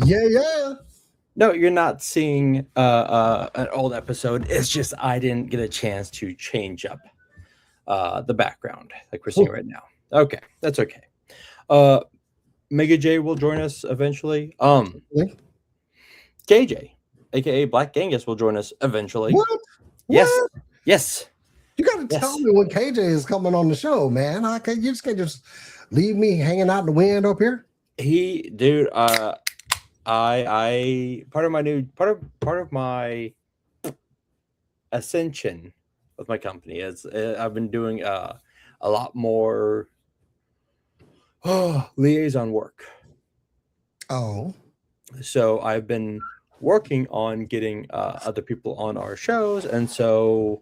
Yeah. No, you're not seeing an old episode. It's just I didn't get a chance to change up the background like we're seeing right now. Okay, that's okay. Uh, Mega J will join us eventually. KJ, aka Black Genghis, will join us eventually. What? Yes, What? yes. You got to tell me when KJ is coming on the show, man. You just can't just leave me hanging out in the wind up here. Dude. I part of my ascension with my company is I've been doing a lot more liaison work. Oh, so I've been working on getting other people on our shows, and so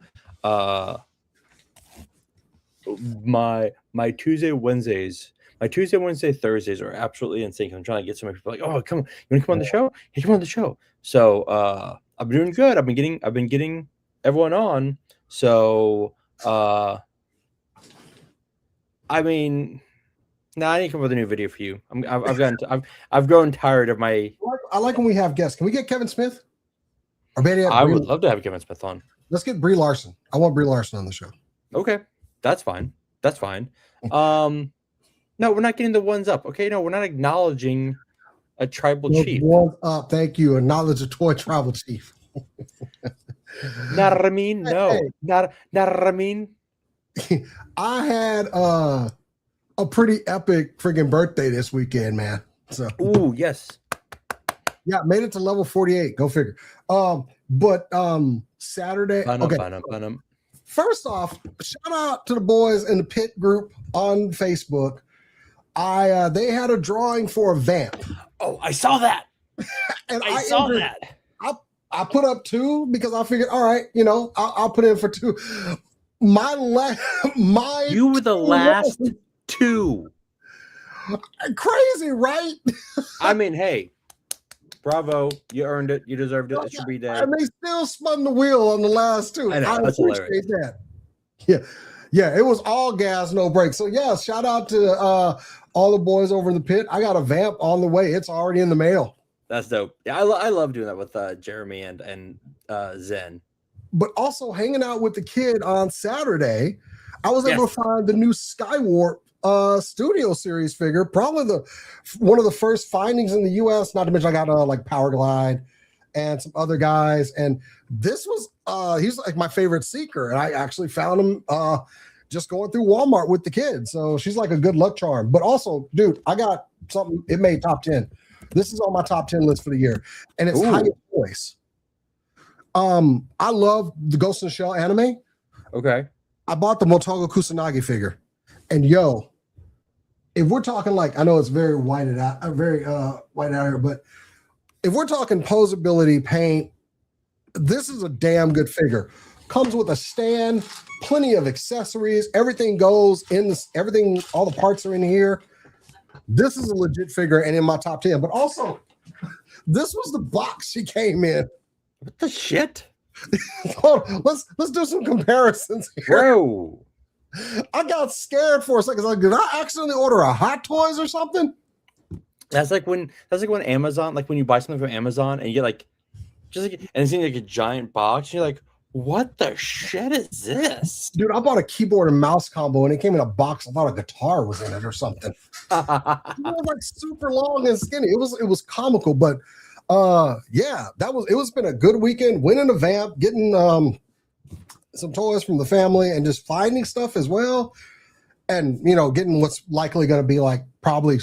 my Tuesday, Wednesdays, Thursdays are absolutely insane. I'm trying to get so many people like, oh, come on, you want to come on the show? Hey, come on the show. So I've been doing good. I've been getting everyone on. So I mean, I need to come up with a new video for you. I've grown tired of my. I like when we have guests. Can we get Kevin Smith? Or maybe I would love to have Kevin Smith on. Let's get Brie Larson. I want Brie Larson on the show. Okay, that's fine. That's fine. No, we're not getting the ones up. Okay, no, we're not acknowledging a tribal chief. One up, thank you. Acknowledge a toy tribal chief. Not Ramin. No, hey. not Ramin. I had a pretty epic friggin' birthday this weekend, man. So, ooh, yes. Yeah, made it to level 48. Go figure. But Saturday. Okay. First off, shout out to the boys in the pit group on Facebook. They had a drawing for a vamp. Oh, I saw that. And I saw that. I put up 2 because I figured, all right, I'll put in for 2. You were the last 2. Crazy, right? I mean, hey, bravo! You earned it. You deserved it. It should be there. And they still spun the wheel on the last 2. I know, that's appreciate that. Yeah, it was all gas, no brakes. So yeah, shout out to all the boys over in the pit. I got a vamp on the way. It's already in the mail. That's dope. Yeah, I love doing that with Jeremy and Zen. But also hanging out with the kid on Saturday, I was able to find the new Skywarp Studio Series figure. Probably one of the first findings in the U.S. Not to mention I got like Power Glide and some other guys. And this was he's like my favorite seeker, and I actually found him just going through Walmart with the kids. So she's like a good luck charm. But also, dude, I got something. It made top 10. This is on my top 10 list for the year, and it's High Voice. I love the Ghost in the Shell anime. Okay. I bought the Motogo Kusanagi figure, and if we're talking like, I know it's very whited out here, but if we're talking posability, paint, this is a damn good figure. Comes with a stand, plenty of accessories, everything goes in this, everything, all the parts are in here. This is a legit figure and in my top 10. But also, this was the box she came in. What the shit? Let's do some comparisons here. Whoa. I got scared for a second. Like, did I accidentally order a Hot Toys or something? That's like when Amazon, like when you buy something from Amazon and you get like, and it seems like a giant box. And you're like, what the shit is this? Dude, I bought a keyboard and mouse combo and it came in a box. I thought a guitar was in it or something. It was like super long and skinny. It was comical, but it's been a good weekend. Winning a vamp, getting some toys from the family, and just finding stuff as well. And getting what's likely going to be like probably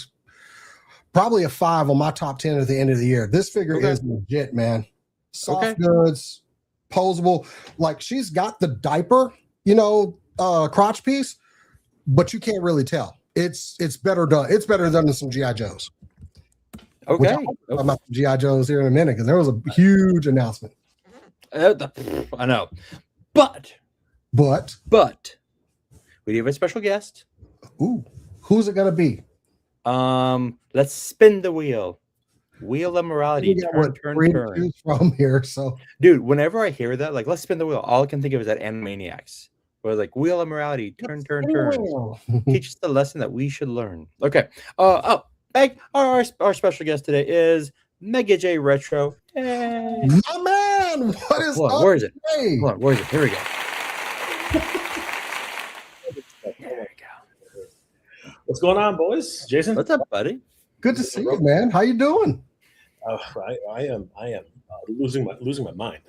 a 5 on my top 10 at the end of the year. This figure is legit, man. Soft goods, posable. Like, she's got the diaper, crotch piece, but you can't really tell. It's better done. It's better done than some G.I. Joes. Okay. I'll talk about some G.I. Joes here in a minute because there was a huge announcement. I know. But we do have a special guest. Ooh, who's it gonna be? Let's spin the wheel. Wheel of morality. Turn. From here, so dude, whenever I hear that, like, let's spin the wheel, all I can think of is that Animaniacs, where like wheel of morality, turn. Teach us the lesson that we should learn. Okay. Our special guest today is Mega J Retro. Hey. My man, what is Hold on, up? where is it? Today? Hold on, where is it? Here we go. There we go. What's going on, boys? Jason? What's up, buddy? Good to see you, man. How you doing? I am losing my mind.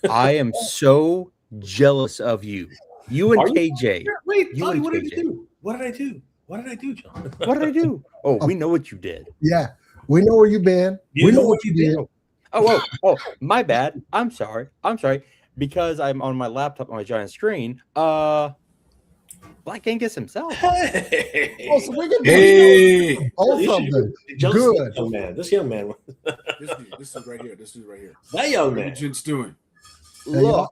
I am so jealous of you. You and Are you? KJ. Wait, You Bobby, and what did KJ. you do? What did I do? What did I do, John? What did I do? Oh, we know what you did. Yeah, we know where you've been. You we know know what what you you did. did. Oh, my bad. I'm sorry. Because I'm on my laptop on my giant screen. Black Angus himself. Hey. Oh, so we can do Hey, both of them. Good. Young man. This young man. this is right here. This is right here. That young What man. Gent's doing? Look,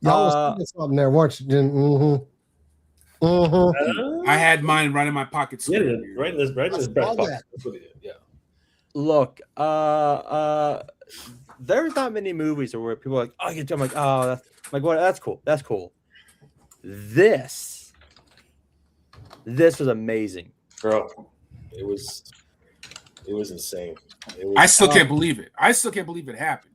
Y'all was thinking something there, weren't you? Mm-hmm. Mm-hmm. I had mine right in my pocket. Yeah, right in this I saw back pocket. that. That's what he did. Yeah. look. There's not many movies where people are like, oh, I'm like, oh, that's I'm like, what? That's cool. That's cool. This was amazing. Bro, it was insane. It was, I still can't believe it. I still can't believe it happened.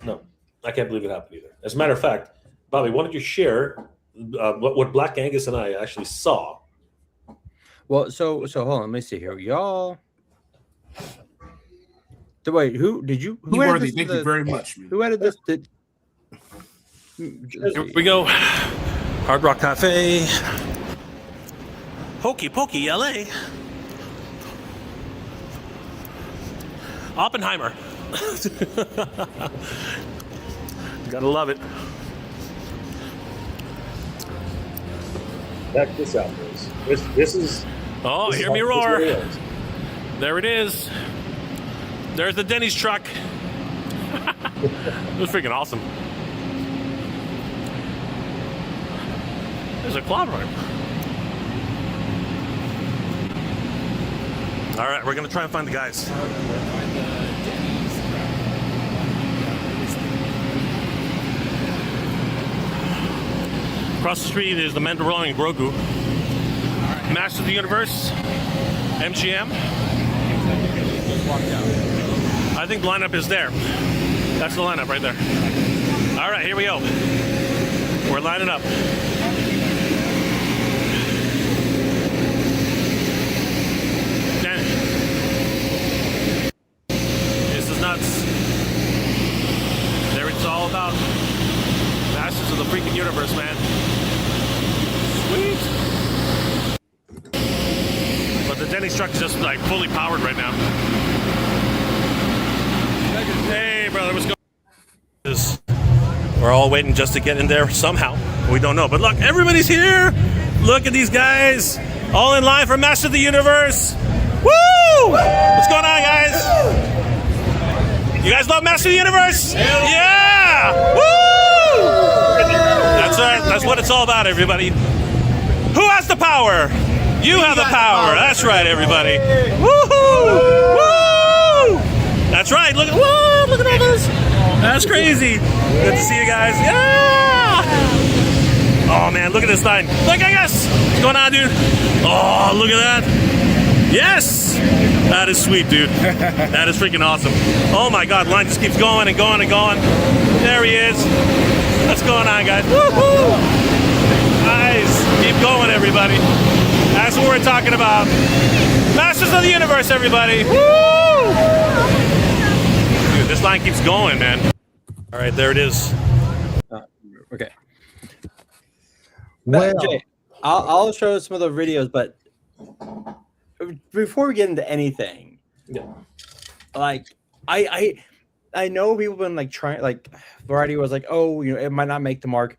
No, I can't believe it happened either. As a matter of fact, Bobby, why don't you share what Black Angus and I actually saw? Well, so hold on. Let me see here, y'all. Wait, who did you? Who added Worthy, this to thank you very much, man. Who added this? Here we go. Hard Rock Cafe. Hokey Pokey, LA. Oppenheimer. Gotta love it. Check this out, boys. This is. Oh, this hear is me how- roar. this is what it is. There it is. There's the Denny's truck. It was freaking awesome. There's a cloud runner. All right, we're gonna try and find the guys. Across the street is the Mandalorian Grogu. Master of the Universe, MGM. I think the lineup is there. That's the lineup right there. All right, here we go. We're lining up. Dan. This is nuts. There it's all about Masters of the freaking universe, man. Sweet. But the Denny's truck is just like fully powered right now. Hey, brother, what's going on? We're all waiting just to get in there somehow. We don't know. But look, everybody's here. Look at these guys. All in line for Master of the Universe. Woo! What's going on, guys? You guys love Master of the Universe? Yeah! Woo! That's right. That's what it's all about, everybody. Who has the power? You have the power. That's right, everybody. Woohoo! Woo! That's right. Look at all this. That's crazy. Good to see you guys. Yeah! Oh man, look at this line. Look at us. What's going on, dude? Oh, look at that. Yes! That is sweet, dude. That is freaking awesome. Oh my god, line just keeps going and going and going. There he is. What's going on, guys? Woohoo! Nice. Keep going, everybody. That's what we're talking about. Masters of the Universe, everybody. Woo! Dude, this line keeps going, man. All right, there it is. Okay. Well, Jay, I'll show some of the videos, but before we get into anything, Yeah. like I know people have been like trying, like Variety was like, oh, you know, it might not make the mark.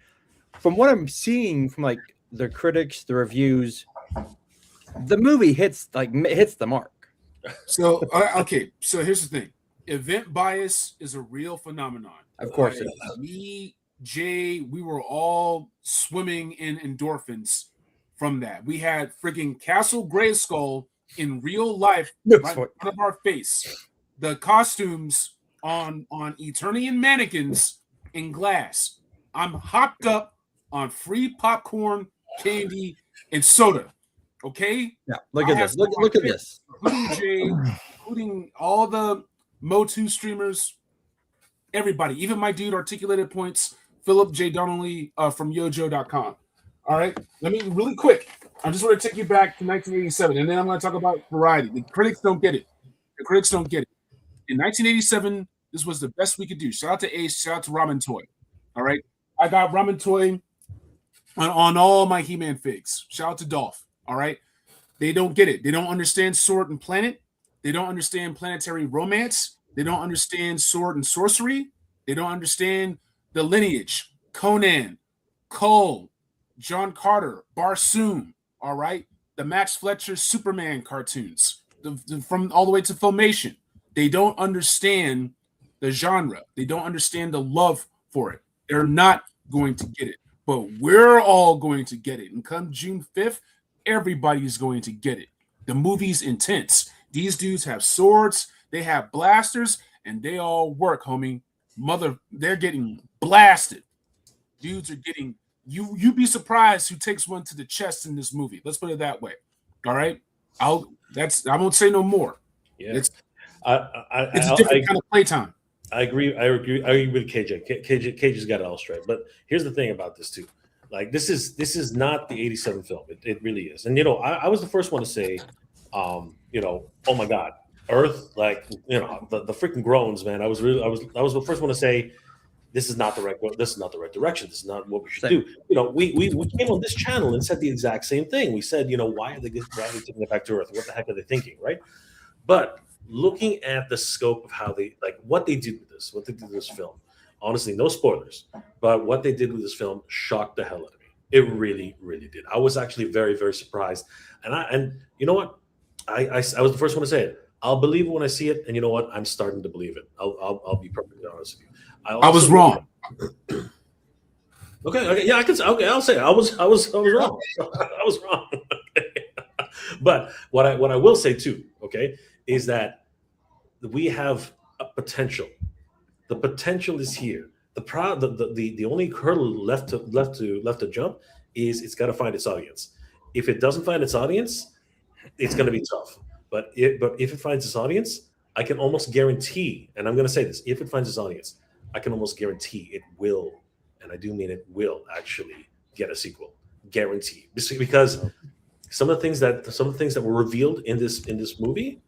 From what I'm seeing from like the critics, the reviews, the movie hits the mark. So, okay. So here's the thing: event bias is a real phenomenon. Of course, it is. Me, Jay, we were all swimming in endorphins from that. We had freaking Castle Grayskull in real life right in front of our face. The costumes on Eternian mannequins in glass. I'm hopped up on free popcorn, candy, and soda. Okay? Yeah, look at this. Look at this. Including Jay, including all the MOTU streamers, everybody, even my dude Articulated Points, Philip J. Donnelly from yojo.com. All right, let me really quick. I just want to take you back to 1987, and then I'm going to talk about variety. The critics don't get it. The critics don't get it. In 1987, this was the best we could do. Shout out to Ace. Shout out to Ramen Toy. All right, I got Ramen Toy on all my He-Man figs. Shout out to Dolph. All right, they don't get it. They don't understand Sword and Planet. They don't understand planetary romance. They don't understand sword and sorcery. They don't understand the lineage. Conan, Cole, John Carter, Barsoom, all right? The Max Fletcher Superman cartoons, from all the way to Filmation. They don't understand the genre. They don't understand the love for it. They're not going to get it. But we're all going to get it. And come June 5th, everybody's going to get it. The movie's intense. These dudes have swords, they have blasters, and they all work, homie. They're getting blasted. Dudes are getting you'd be surprised who takes one to the chest in this movie. Let's put it that way. All right. I won't say no more. Yeah. It's a different kind of playtime. I agree with KJ. KJ's got it all straight. But here's the thing about this too. Like this is not the 87 film. It really is. And I was the first one to say, oh my God, Earth, like, the freaking groans, man. I was the first one to say, this is not the right direction. This is not what we should do. We came on this channel and said the exact same thing. We said, why are they taking it back to Earth? What the heck are they thinking, right? But looking at the scope of how what they did with this film, honestly, no spoilers, but what they did with this film shocked the hell out of me. It really, really did. I was actually very, very surprised. And you know what? I was the first one to say it. I'll believe it when I see it, and you know what? I'm starting to believe it. I'll be perfectly honest with you. I was wrong. Okay, yeah, I can say. Okay, I'll say it. I was wrong. I was wrong. But what I will say too, okay, is that we have a potential. The potential is here. The only hurdle left to jump is it's got to find its audience. If it doesn't find its audience, it's going to be tough. But if it finds its audience, I can almost guarantee, and I'm going to say this: if it finds its audience, I can almost guarantee it will, and I do mean it will actually get a sequel. Guarantee, because some of the things that were revealed in this movie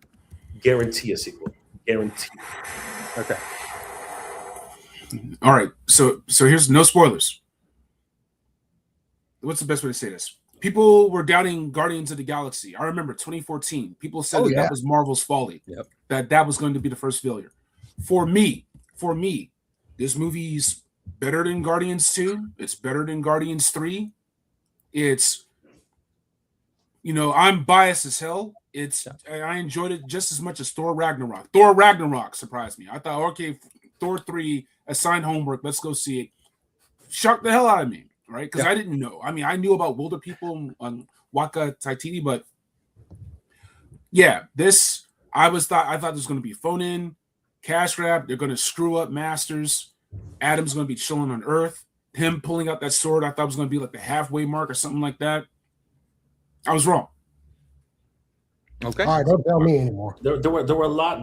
guarantee a sequel. Guarantee. Okay. All right. So here's no spoilers. What's the best way to say this? People were doubting Guardians of the Galaxy. I remember 2014. People said that was Marvel's folly. Yep. That was going to be the first failure. For me, this movie's better than Guardians 2. It's better than Guardians 3. It's, I'm biased as hell. I enjoyed it just as much as Thor Ragnarok. Thor Ragnarok surprised me. I thought, okay, Thor 3, assigned homework. Let's go see it. Shocked the hell out of me. Right, because I didn't know. I mean, I knew about Wilder People on Waka Taititi, but yeah, I thought this was going to be phone in, cash grab. They're going to screw up Masters. Adam's going to be chilling on Earth. Him pulling out that sword, I thought was going to be like the halfway mark or something like that. I was wrong. Okay. All right, don't tell me anymore. There were a lot.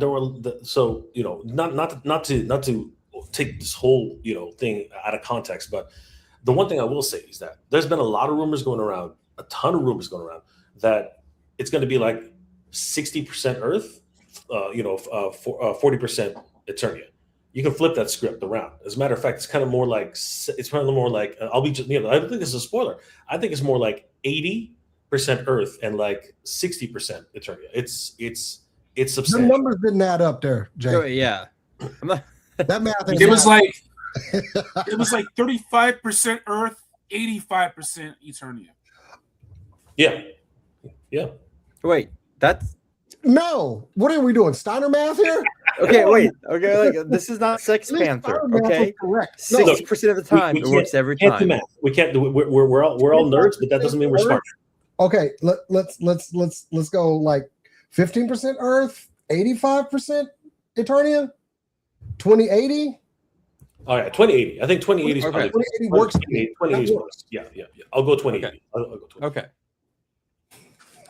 So not to take this whole thing out of context, but. The one thing I will say is that there's been a lot of rumors going around, a ton of rumors going around, that it's going to be like 60% Earth, 40% Eternia. You can flip that script around. As a matter of fact, it's kind of more like I'll be just I don't think it's a spoiler. I think it's more like 80% Earth and like 60% Eternia. It's substantial. The numbers didn't add up there, Jay. Oh, yeah. That math. It was like. It was like 35% Earth, 85% Eternia. Yeah. Wait, that's no. What are we doing? Steiner math here? okay. Wait. Okay, this is not Sex Panther. Okay, 60% of the time it works every time. Math. We can't do it. We're all nerds, but that doesn't mean we're smart. Okay, let's go like 15% Earth, 85% Eternia, 2080. Oh yeah, 2080. I think 2080 is okay. 2080 works. 2080 works. Yeah. I'll go 2080. Okay. I'll go 2080. Okay.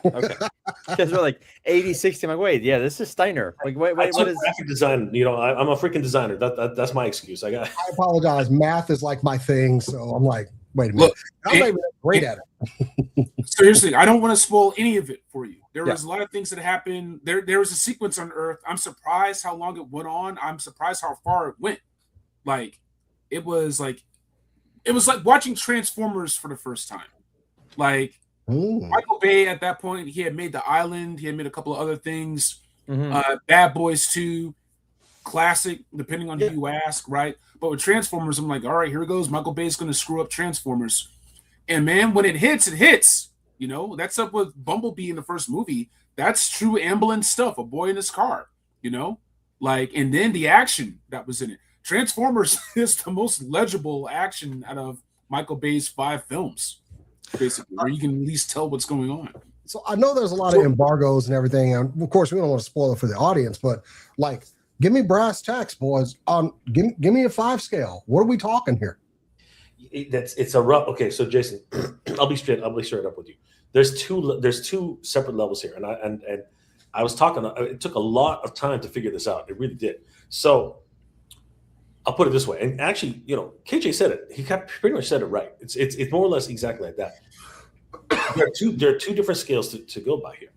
Okay. Because we're like 80, 60. I'm like, wait, yeah, this is Steiner. Like, wait, what is graphic design? You know, I'm a freaking designer. That's my excuse. I apologize. Math is like my thing, so I'm like, wait a minute. Look, I'm not even great at it. Seriously, I don't want to spoil any of it for you. There was a lot of things that happened. There was a sequence on Earth. I'm surprised how long it went on. I'm surprised how far it went. Like, it was like watching Transformers for the first time. Like, Michael Bay at that point, he had made The Island. He had made a couple of other things. Bad Boys 2, classic, depending on who you ask, right? But with Transformers, I'm like, all right, here goes. Michael Bay's going to screw up Transformers. And man, when it hits, it hits. You know, that's up with Bumblebee in the first movie. That's true ambulance stuff. A boy in his car, you know? Like, and then the action that was in it. Transformers is the most legible action out of Michael Bay's 5 films, basically, where you can at least tell what's going on. So I know there's a lot of embargoes and everything, and of course we don't want to spoil it for the audience, but like, give me brass tacks, boys. Give me a 5 scale. What are we talking here? It's a rough. Okay, so Jason, I'll be straight up with you. There's two separate levels here, and I was talking. It took a lot of time to figure this out. It really did. So I'll put it this way, and actually, you know, KJ said it. He pretty much said it right. It's more or less exactly like that. There are two different scales to go by here.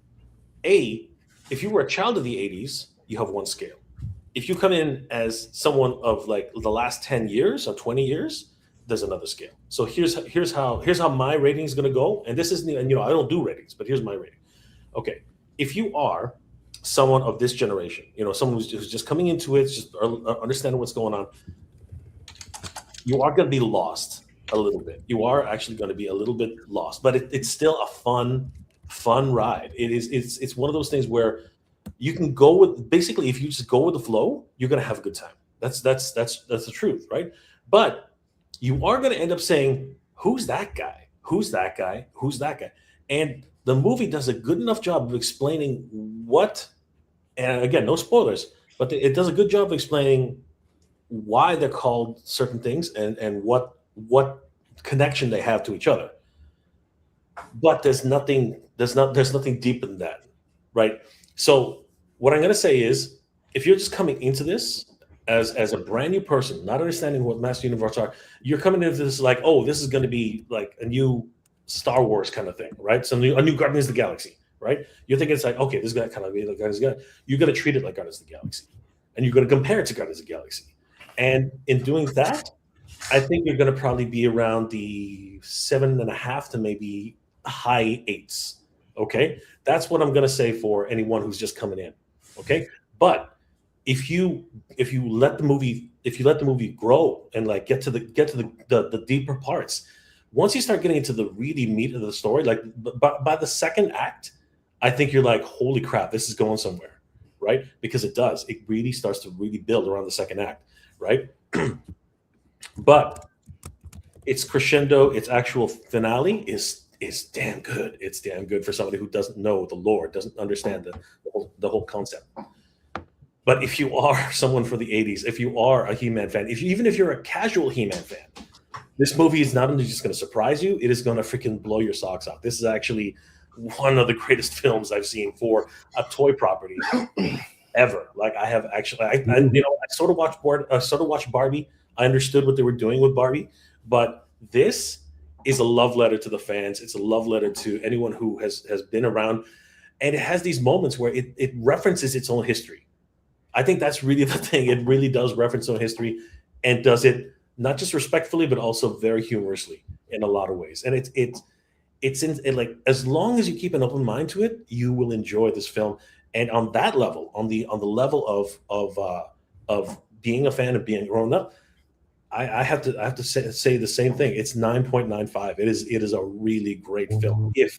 If you were a child of the 80s, you have one scale. If you come in as someone of like the last 10 years or 20 years, there's another scale. So here's how my rating is going to go. And this isn't, and you know, I don't do ratings, but here's my rating. Okay, if you are someone of this generation, you know, someone who's just coming into it, just understanding what's going on, you are going to be lost a little bit. You are actually going to be a little bit lost, but it's still a fun ride. It's one of those things where you can go with, basically, if you just go with the flow, you're going to have a good time. That's the truth, right? But you are going to end up saying, who's that guy? Who's that guy? Who's that guy? And the movie does a good enough job of explaining what, and again, no spoilers, but it does a good job of explaining why they're called certain things and what connection they have to each other. But there's nothing deeper than that, right? So what I'm going to say is, if you're just coming into this as a brand new person, not understanding what Master Universe are, you're coming into this like, oh, this is going to be like a new Star Wars kind of thing, right? A new Guardians of the Galaxy, right? You're thinking it's like, okay, this is going to kind of be like Guardians of the Galaxy. You're going to treat it like Guardians of the Galaxy, and you're going to compare it to Guardians of the Galaxy. And in doing that, I think you're going to probably be around the 7.5 to maybe high 8s. Okay, that's what I'm going to say for anyone who's just coming in. Okay, but if you let the movie grow and like get to the deeper parts, once you start getting into the really meat of the story, like by the second act, I think you're like, holy crap, this is going somewhere, right? Because it does. It really starts to really build around the second act, right? But its crescendo, its actual finale is damn good. It's damn good for somebody who doesn't know the lore, doesn't understand the whole concept. But if you are someone for the 80s, if you are a He-Man fan, even if you're a casual He-Man fan, this movie is not only just going to surprise you, it is going to freaking blow your socks off. This is actually one of the greatest films I've seen for a toy property ever. Like I have actually, I sort of watched Barbie. I understood what they were doing with Barbie, but this is a love letter to the fans. It's a love letter to anyone who has been around, and it has these moments where it references its own history. I think that's really the thing. It really does reference its own history, and does it not just respectfully, but also very humorously in a lot of ways. And it's like, as long as you keep an open mind to it, you will enjoy this film. And on that level, on the level of being a fan and being grown up, I have to say the same thing. It's 9.95. It is a really great film if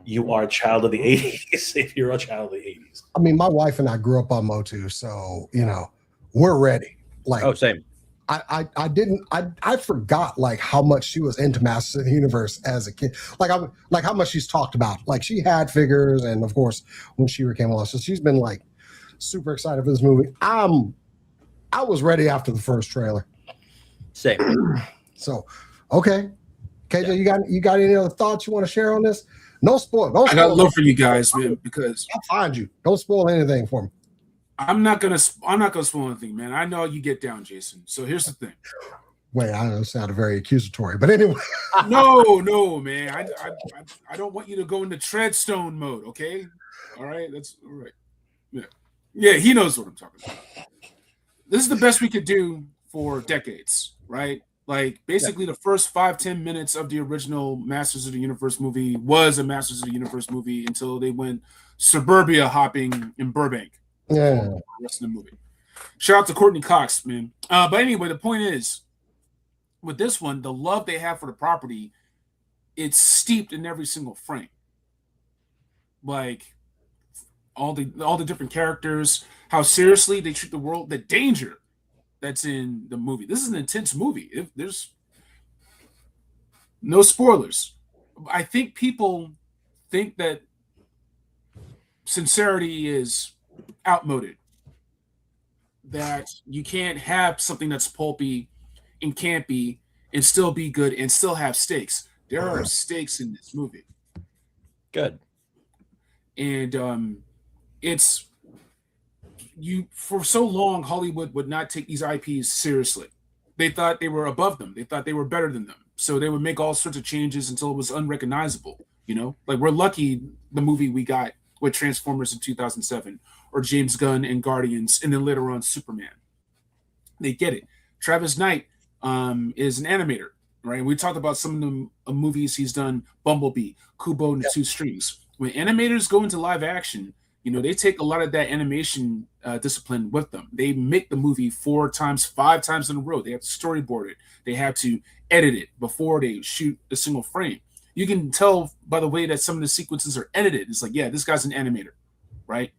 you are a child of the 80s. If you're a child of the 80s. I mean, my wife and I grew up on MOTU, so you know we're ready. Like, same. I forgot like how much she was into Masters of the Universe as a kid. Like how much she's talked about. Like she had figures, and of course when she came along, so she's been like super excited for this movie. I was ready after the first trailer. Same. So, okay, KJ, you got any other thoughts you want to share on this? No spoil. Don't I got spoil love for you guys, man, because I'll find you. Don't spoil anything for me. I'm not gonna spoil anything, man. I know how you get down, Jason. So here's the thing. Wait, I know it sounded very accusatory, but anyway. No, man. I don't want you to go into treadstone mode, okay? All right, that's all right. Yeah, he knows what I'm talking about. This is the best we could do for decades, right? Like basically the first 5-10 minutes of the original Masters of the Universe movie was a Masters of the Universe movie until they went suburbia hopping in Burbank. Yeah. The rest of the movie. Shout out to Courtney Cox, man. But anyway, the point is, with this one, the love they have for the property, it's steeped in every single frame. Like all the different characters, how seriously they treat the world, the danger that's in the movie. This is an intense movie. There's no spoilers. I think people think that sincerity is outmoded. That you can't have something that's pulpy and campy and still be good and still have stakes. There are stakes in this movie. Good. And it's you for so long Hollywood would not take these IPs seriously. They thought they were above them. They thought they were better than them. So they would make all sorts of changes until it was unrecognizable, you know? Like we're lucky the movie we got with Transformers in 2007 or James Gunn and Guardians and then later on Superman. They get it. Travis Knight is an animator, right? We talked about some of the movies he's done, Bumblebee, Kubo and the Two Strings. When animators go into live action, you know, they take a lot of that animation discipline with them. They make the movie 4 times, 5 times in a row. They have to storyboard it. They have to edit it before they shoot a single frame. You can tell by the way that some of the sequences are edited. It's like, yeah, this guy's an animator, right?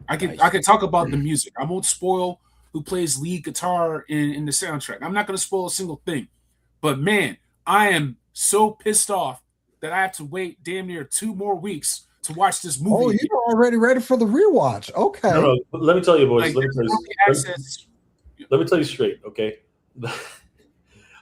I can talk about the music. I won't spoil who plays lead guitar in the soundtrack. I'm not going to spoil a single thing. But man, I am so pissed off that I have to wait damn near 2 more weeks to watch this movie. Oh, you're already ready for the rewatch. Okay. No, let me tell you, boys. Like, let me tell you straight, okay?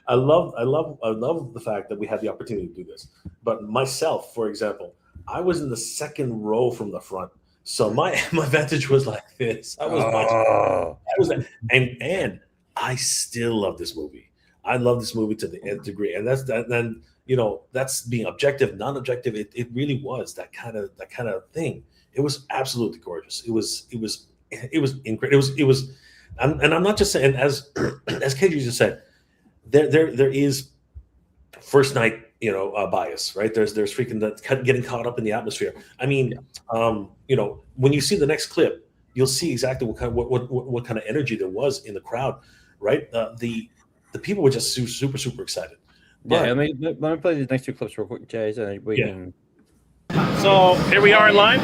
I love the fact that we had the opportunity to do this. But myself, for example, I was in the second row from the front. So my vantage was like this. I was watching. And I still love this movie. I love this movie to the nth degree. And that's that. Then that's being objective, non-objective. It really was that kind of thing. It was absolutely gorgeous. It was incredible. It was, and I'm not just saying, as KG just said, there is first night bias, right? There's freaking getting caught up in the atmosphere. I mean, when you see the next clip, you'll see exactly what kind of energy there was in the crowd, right? The people were just super super excited. Yeah, let me play these next 2 clips real quick, Jay, so we can. So here we are in line.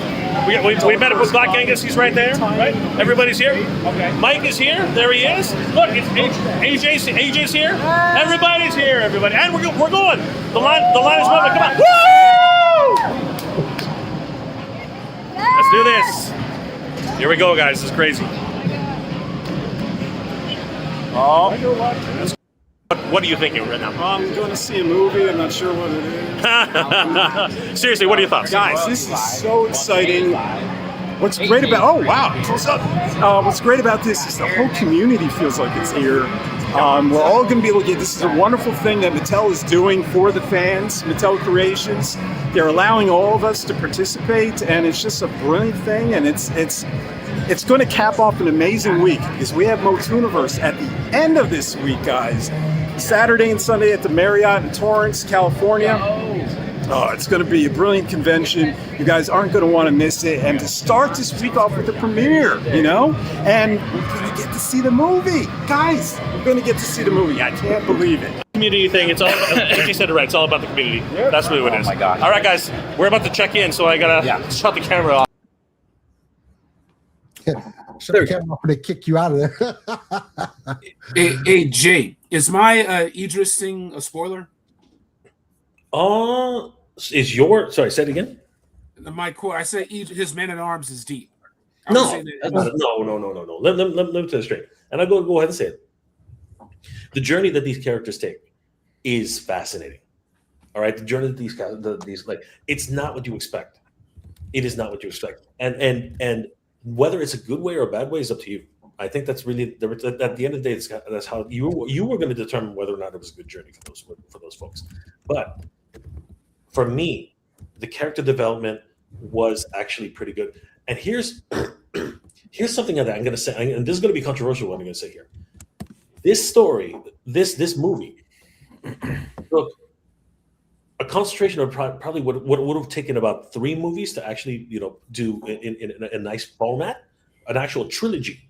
We met up with Black Angus. He's right there. Right? Everybody's here. Okay. Mike is here. There he is. Look, it's AJ's here. Everybody's here. Everybody, and we're going. The line is moving. Come on. Woo! Let's do this. Here we go, guys. This is crazy. Oh. What are you thinking right now? I'm going to see a movie. I'm not sure what it is. Seriously, what are your thoughts? Guys, this is so exciting. What's great about what's great about this is the whole community feels like it's here. We're all going to be able to get, this is a wonderful thing that Mattel is doing for the fans, Mattel Creations. They're allowing all of us to participate, and it's just a brilliant thing, and it's going to cap off an amazing week because we have MOTUniverse at the end of this week, guys. Saturday and Sunday at the Marriott in Torrance, California. Oh, it's going to be a brilliant convention. You guys aren't going to want to miss it. And to start this week off with the premiere, and we're going to get to see the movie. Guys, we're going to get to see the movie. I can't believe it. Community thing. It's all. He said it right. It's all about the community. That's really what it is. Oh my God. All right, guys, we're about to check in, so I gotta shut the camera off. Shut the camera off and they kick you out of there. Hey, Jay, is my Idris thing a spoiler? Sorry, say it again. My core, I said his man at arms is deep. No. Let me tell you straight. And I'll go ahead and say it. The journey that these characters take is fascinating. All right, the journey that these guys, these like, it's not what you expect. It is not what you expect, and whether it's a good way or a bad way is up to you. I think that's really at the end of the day, that's how you were going to determine whether or not it was a good journey for those folks. But for me, the character development was actually pretty good. And here's something that I'm going to say, and this is going to be controversial. What I'm going to say here, this story, this movie, look, a concentration of probably what would have taken about 3 movies to actually do in a nice format, an actual trilogy,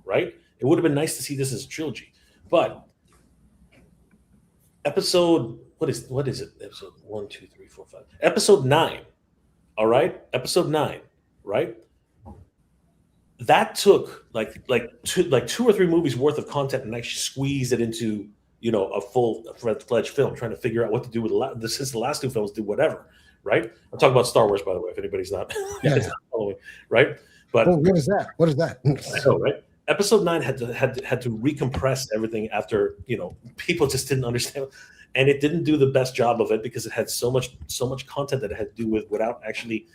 right? It would have been nice to see this as a trilogy, but episode what is it? Episode 1, 2, 3, 4, 5. Episode 9. All right, episode 9. Right. That took like 2 or 3 movies worth of content and actually squeezed it into a full-fledged film, trying to figure out what to do with this. Since the last 2 films do whatever, right? I'm talking about Star Wars, by the way, if anybody's not, not following, right? But what is that? What is that? I know, right? Episode 9 had to recompress everything after people just didn't understand, and it didn't do the best job of it because it had so much content that it had to do with without actually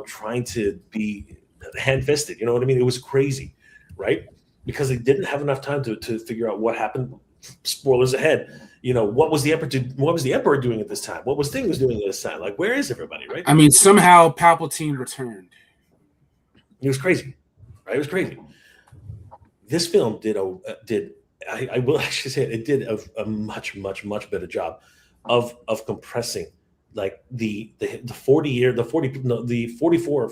trying to be hand-fisted. You know what I mean? It was crazy, right? Because they didn't have enough time to figure out what happened. Spoilers ahead. What was the emperor doing at this time? What was Thing doing at this time? Like, where is everybody, right? I mean, somehow Palpatine returned. It was crazy, right? It was crazy. This film did I will actually say it did a much better job of compressing like the 44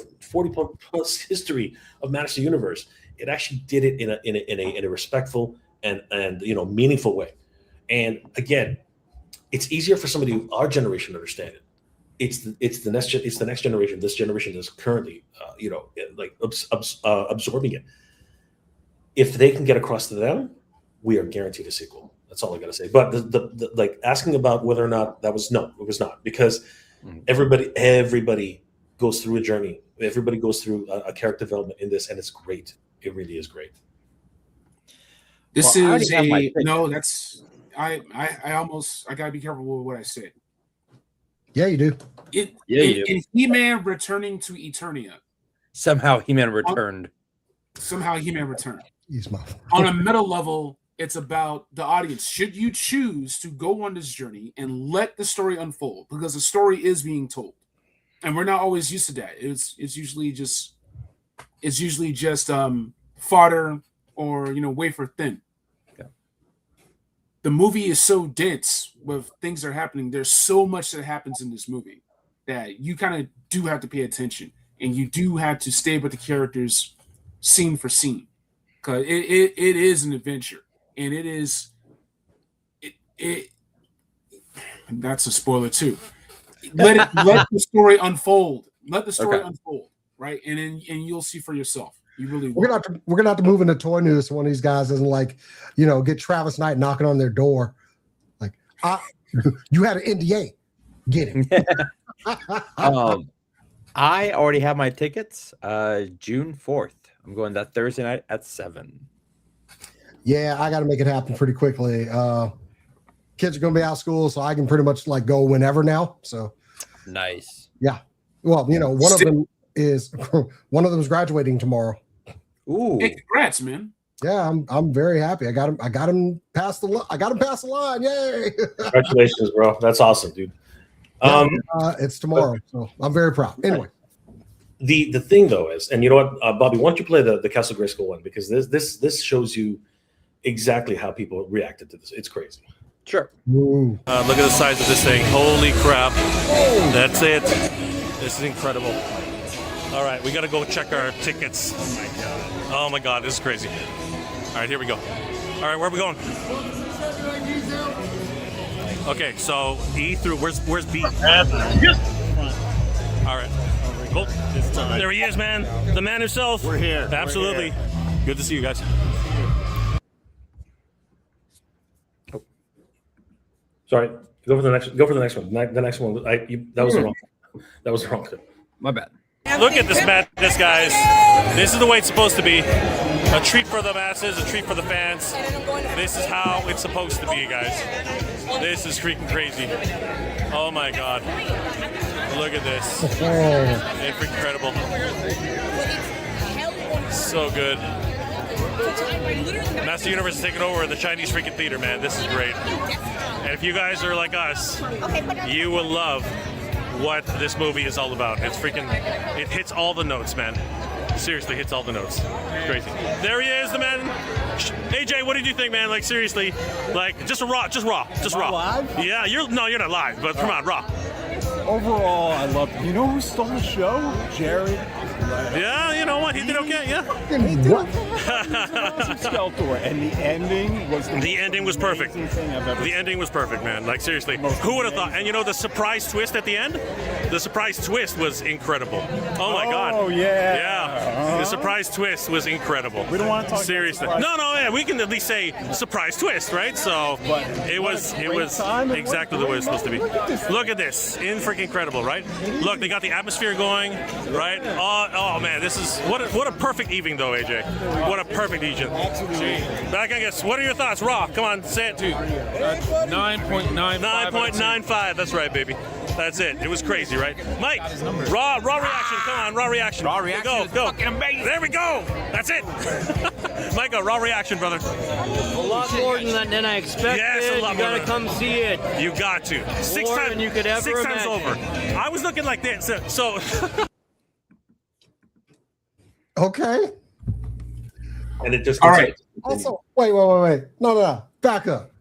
plus history of Master Universe. It actually did it in a respectful and meaningful way. And again, it's easier for somebody of our generation to understand it. It's the next generation. This generation is currently absorbing it. If they can get across to them, we are guaranteed a sequel. That's all I got to say. But the like asking about whether or not it was not, because everybody goes through a journey. Everybody goes through a character development in this, and it's great. It really is great. This is no. That's I gotta be careful with what I said. Yeah, you do. In He-Man returning to Eternia. Somehow He-Man returned. He's my on a meta level, it's about the audience. Should you choose to go on this journey and let the story unfold? Because the story is being told. And we're not always used to that. It's usually just fodder or wafer thin. Yeah. The movie is so dense with things that are happening. There's so much that happens in this movie that you kind of do have to pay attention, and you do have to stay with the characters scene for scene, because it is an adventure, and and that's a spoiler too. Let the story unfold. Let the story unfold, right? And then you'll see for yourself. You really will. We're gonna have to move into toy news so one of these guys doesn't get Travis Knight knocking on their door. Like, you had an NDA. Get it. I already have my tickets. June 4th. I'm going that Thursday night at 7. Yeah, I got to make it happen pretty quickly. Kids are going to be out of school, so I can pretty much go whenever now. So nice. Yeah. Well, one of them is graduating tomorrow. Ooh. Hey, congrats, man. Yeah, I'm very happy. I got him past the line. Yay! Congratulations, bro. That's awesome, dude. It's tomorrow, so I'm very proud. Anyway. The thing though is, and you know what, Bobby, why don't you play the Castle Grayskull one, because this shows you exactly how people reacted to this. It's crazy. Sure. Look at the size of this thing. Holy crap! That's it. This is incredible. All right, we got to go check our tickets. Oh my god, this is crazy. All right, here we go. All right, where are we going? Okay, so E through. Where's B? All right. Cool. There he is, man. The man himself. We're here. Absolutely. We're here. Good to see you guys. Oh. Sorry. Go for the next one. The next one. That was the wrong. That was the wrong clip. My bad. Look at this madness, guys. This is the way it's supposed to be. A treat for the masses, a treat for the fans. This is how it's supposed to be, guys. This is freaking crazy. Oh my God. Look at this. It's freaking incredible. So good. Master Universe is taking over the Chinese freaking theater, man. This is great. And if you guys are like us, you will love what this movie is all about. It's freaking, it hits all the notes, man. Seriously, hits all the notes. Crazy. There he is, the man. AJ, what did you think, man? Like, seriously, like, just raw. Live? Yeah, you're not live, but come on, raw. Overall, I love it. You know who stole the show? Jared. Yeah, you know what? He did okay, yeah. Skeletor, and the ending was the ending was perfect. The ending was perfect, man. Like, seriously, who would have thought? And you know the surprise twist at the end? The surprise twist was incredible. Oh my God. Oh yeah. Yeah. The surprise twist was incredible. We don't want to talk seriously. about No, yeah, we can at least say surprise twist, right? So it was exactly the way it's supposed to be. Look at this, freaking incredible, right? Look, they got the atmosphere going, right? Oh man, this is what a perfect evening though, AJ. What a perfect evening. Back, I guess. What are your thoughts, Raw? Come on, say it too. 9.95. 9.95. That's right, baby. That's it. It was crazy, right? Mike, raw reaction. Come on, raw reaction. Raw reaction Go. is fucking amazing. There we go. That's it. Micah, raw reaction, brother. A lot more than I expected. Yes, a lot you gotta more. come see it. You got to. Six More times. than you could ever 6 times imagine. over. I was looking like this. So. Okay. And it just All right. Also, wait. No. Back up.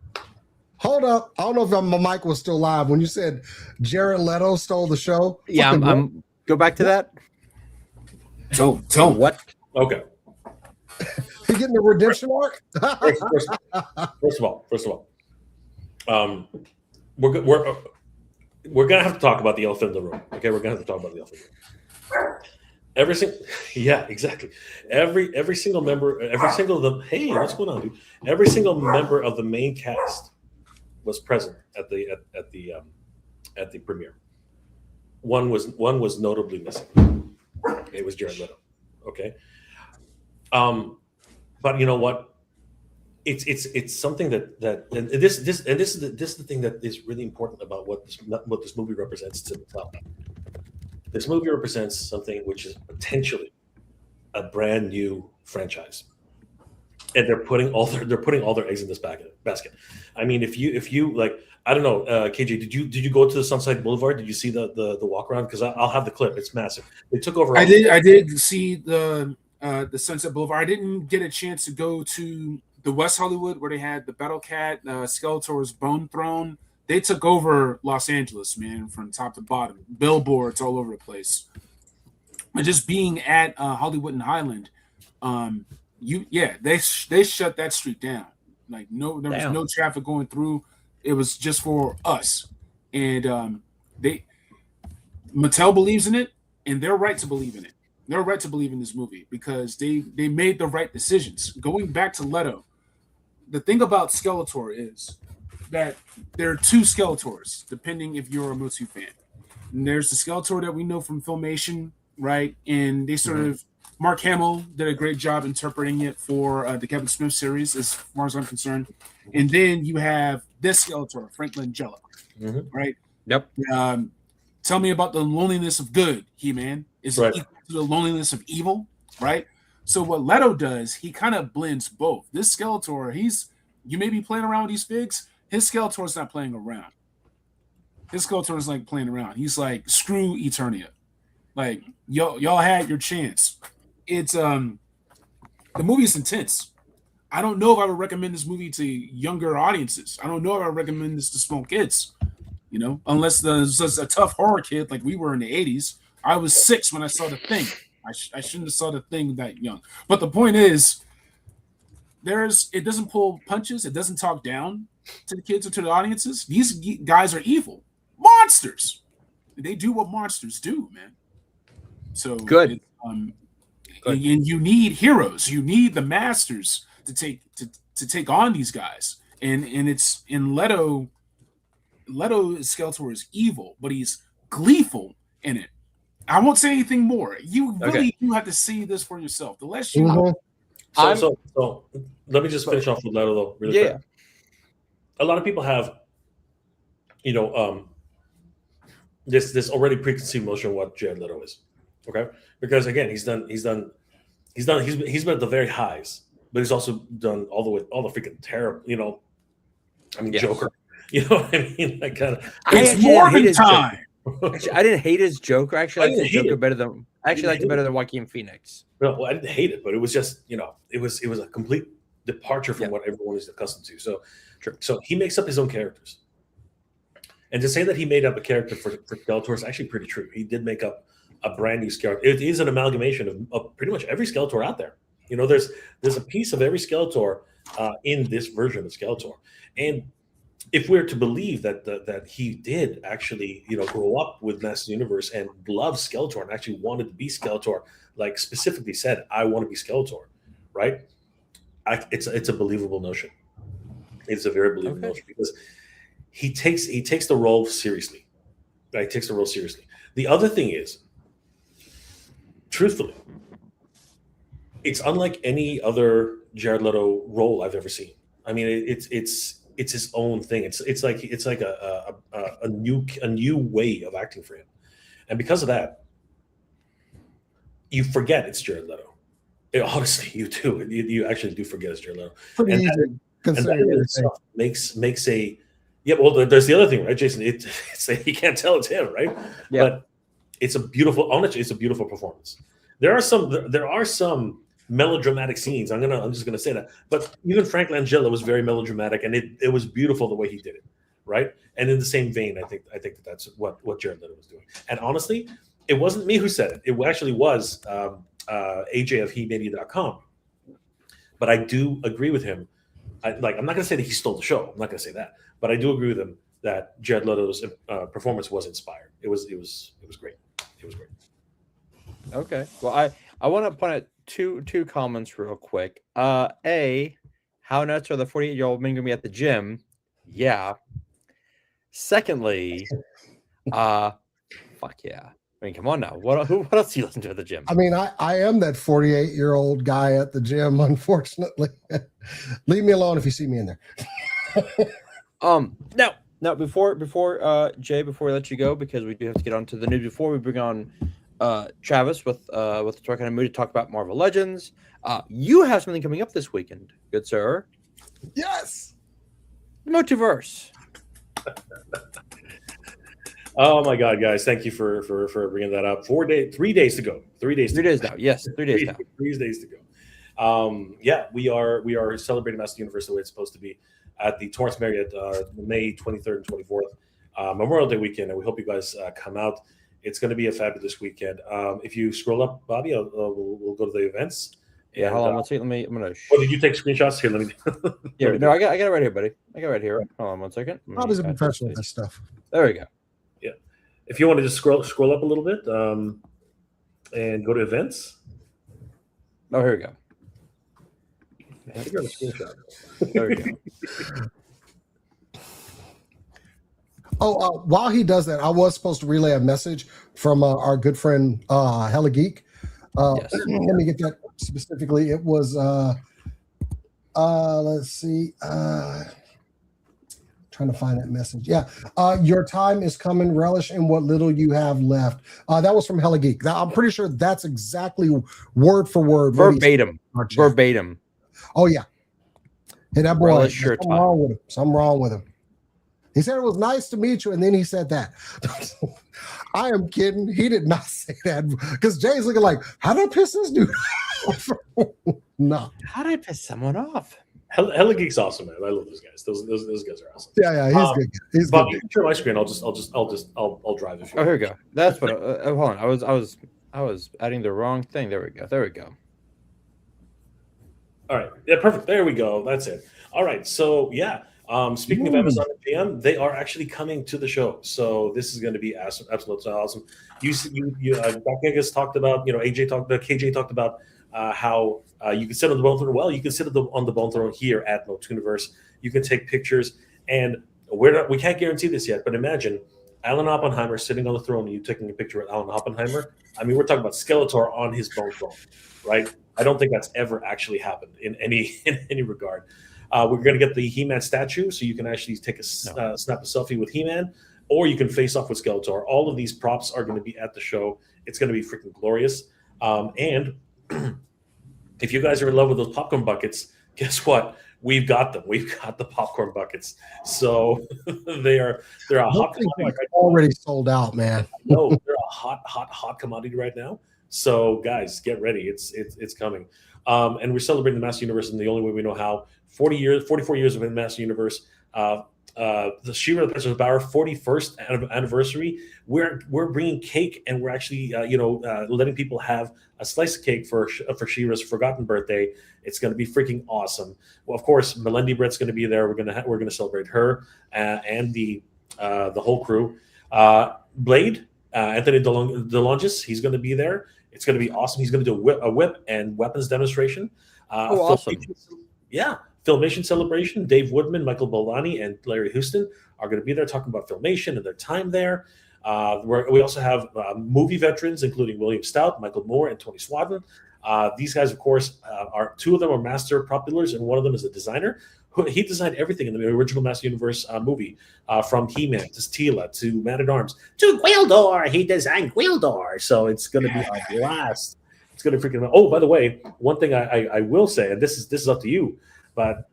Hold up. I don't know if my mic was still live when you said Jared Leto stole the show. Yeah, I'm go back to that. Tell What? Okay. He getting the redemption arc. First of all, we're gonna have to talk about the elephant in the room. Okay, we're gonna have to talk about the elephant in the room. Exactly. Every single member, hey, what's going on, dude? Every single member of the main cast was present at the premiere. One was notably missing. It was Jared Leto. Okay. But you know what? It's something that this is the thing that is really important about what this movie represents to Mattel. This movie represents something which is potentially a brand new franchise, and they're putting all their eggs in this basket. I mean, if you like, I don't know, KJ, did you go to the Sunset Boulevard? Did you see the walk around? Because I'll have the clip. It's massive. They took over. I did see the Sunset Boulevard. I didn't get a chance to go to the West Hollywood where they had the Battle Cat, Skeletor's Bone Throne. They took over Los Angeles, man, from top to bottom. Billboards all over the place. And just being at Hollywood and Highland, they shut that street down. Like there was no traffic going through. It was just for us, and Mattel believes in it, and they're right to believe in it. They're right to believe in this movie because they made the right decisions. Going back to Leto, the thing about Skeletor is that there are two Skeletors, depending if you're a MOTU fan. And there's the Skeletor that we know from Filmation, right? And they sort of, Mark Hamill did a great job interpreting it for the Kevin Smith series, as far as I'm concerned. And then you have this Skeletor, Frank Langella, right? Yep. Tell me about the loneliness of good, He-Man. Is it equal to the loneliness of evil, right? So what Leto does, he kind of blends both. This Skeletor, you may be playing around with these figs. His Skeletor's not playing around. His Skeletor is like playing around. He's like, screw Eternia. Like, y'all had your chance. It's the movie's intense. I don't know if I would recommend this movie to younger audiences. I don't know if I would recommend this to small kids, unless there's a tough horror kid like we were in the 80s. I was 6 when I saw The Thing. I shouldn't have saw The Thing that young. But the point is, it doesn't pull punches. It doesn't talk down to the kids or to the audiences. These guys are evil monsters. They do what monsters do, man. So good. And you need heroes. You need the masters to take on these guys. And it's in Leto. Leto Skeletor is evil, but he's gleeful in it. I won't say anything more. You really do have to see this for yourself. The less you know. So let me just finish off with Leto though, really quick. A lot of people have, this already preconceived notion of what Jared Leto is. Okay, because again, he's been at the very highs, but he's also done all the freaking terrible. Joker. You know what I mean? Like it's more than time. Actually, I didn't hate his Joker. Actually, I liked his Joker better than. Actually, liked it better than Joaquin Phoenix. No, well, I didn't hate it, but it was just it was a complete departure from what everyone is accustomed to. So he makes up his own characters, and to say that he made up a character for Skeletor is actually pretty true. He did make up a brand new Skeletor. It is an amalgamation of pretty much every Skeletor out there. There's a piece of every Skeletor in this version of Skeletor, and if we're to believe that he did actually, grow up with Master Universe and love Skeletor and actually wanted to be Skeletor, like specifically said, I want to be Skeletor, right? It's a believable notion. It's a very believable notion because he takes the role seriously. Right? He takes the role seriously. The other thing is, truthfully, it's unlike any other Jared Leto role I've ever seen. I mean, it's his own thing. It's like a new way of acting for him, and because of that, you forget it's Jared Leto. Honestly, you do. You actually do forget it's Jared Leto. Pretty easy. Makes a Well, there's the other thing, right, Jason? It's you can't tell it's him, right? Yeah. But it's a beautiful. Honestly, it's a beautiful performance. There are some melodramatic scenes. I'm just gonna say that. But even Frank Langella was very melodramatic, and it was beautiful the way he did it, right? And in the same vein, I think that's what Jared Leto was doing. And honestly, it wasn't me who said it. It actually was AJ of HeMedia.com. But I do agree with him. I'm not gonna say that he stole the show. I'm not gonna say that, but I do agree with him that Jared Leto's performance was inspired. It was great. It was great. Okay. Well, I want to point out two comments real quick. A, how nuts are the 48-year-old men gonna be at the gym? Yeah. Secondly, fuck yeah. I mean, come on now. What else do you listen to at the gym? I mean, I am that 48-year-old guy at the gym, unfortunately. Leave me alone if you see me in there. Now, before Jay, before we let you go, because we do have to get on to the news before we bring on Travis with the Talk Kind of Mood to talk about Marvel Legends. You have something coming up this weekend, good sir. Yes. MOTUverse. Oh my God, guys! Thank you for bringing that up. 3 days to go. 3 days. 3 days now. Yes, 3 days now. 3 days to go. We are celebrating Master Universe the way it's supposed to be at the Torrance Marriott, May 23rd and 24th, Memorial Day weekend, and we hope you guys come out. It's going to be a fabulous weekend. If you scroll up, Bobby, we'll go to the events. Yeah, hold on. Let's see. I'm gonna. Oh, did you take screenshots? Here, let me. Yeah, no, I got it right here, buddy. I got it right here. Hold on 1 second. Bobby's a professional at this stuff. There we go. Yeah, if you want to just scroll up a little bit, and go to events. Oh, here we go. I got a screenshot. There we go. Oh, while he does that, I was supposed to relay a message from our good friend Hella Geek. Yes. Let me get that specifically. It was let's see. Trying to find that message. Yeah. Your time is coming. Relish in what little you have left. That was from Hella Geek. I'm pretty sure that's exactly word for word. Verbatim. Verbatim. Oh yeah. Hey, that boy. Relish your something wrong with him. Something wrong with him. He said it was nice to meet you, and then he said that. I am kidding. He did not say that because Jay's looking like, how did I piss this dude off? No. How did I piss someone off? Hella Geek's awesome, man. I love those guys. Those guys are awesome. Yeah, he's good. He's Bob, good. you can share my screen. I'll drive if you. Oh, here we go. That's what. Hold on. I was adding the wrong thing. There we go. There we go. All right. Yeah, perfect. There we go. That's it. All right. So yeah. Speaking of Amazon and GM, they are actually coming to the show, so this is going to be absolutely awesome. Dr. Genghis talked about, KJ talked about how you can sit on the bone throne. Well, you can sit on the bone throne here at MOTUverse. You can take pictures, and we can't guarantee this yet, but imagine Alan Oppenheimer sitting on the throne and you taking a picture with Alan Oppenheimer. I mean, we're talking about Skeletor on his bone throne, right? I don't think that's ever actually happened in any regard. We're going to get the He-Man statue, so you can actually take snap a selfie with He-Man, or you can face off with Skeletor. All of these props are going to be at the show. It's going to be freaking glorious. And if you guys are in love with those popcorn buckets, guess what? We've got them. We've got the popcorn buckets. So they're a hot commodity right now. Already sold out, man. No, they're a hot commodity right now. So guys, get ready. It's coming. And we're celebrating the Master Universe in the only way we know how. 44 years of Master Universe. The She-Ra the Princess of Power 41st anniversary. We're bringing cake, and we're actually letting people have a slice of cake for She-Ra's forgotten birthday. It's going to be freaking awesome. Well, of course, Melendi Brett's going to be there. We're going to celebrate her and the whole crew. Blade, Anthony DeLongis, he's going to be there. It's going to be awesome. He's going to do a whip and weapons demonstration. Awesome. Filmation celebration. Dave Woodman, Michael Bolani, and Larry Houston are going to be there talking about Filmation and their time there. We also have movie veterans, including William Stout, Michael Moore, and Tony Swadden. These guys, of course, are two of them are master prop builders, and one of them is a designer. He designed everything in the original Master Universe movie, from He-Man to Stila to Man-at-Arms to Gwildor. He designed Gwildor, so it's going to be a blast. It's going to freaking. Oh, by the way, one thing I will say, and this is up to you, but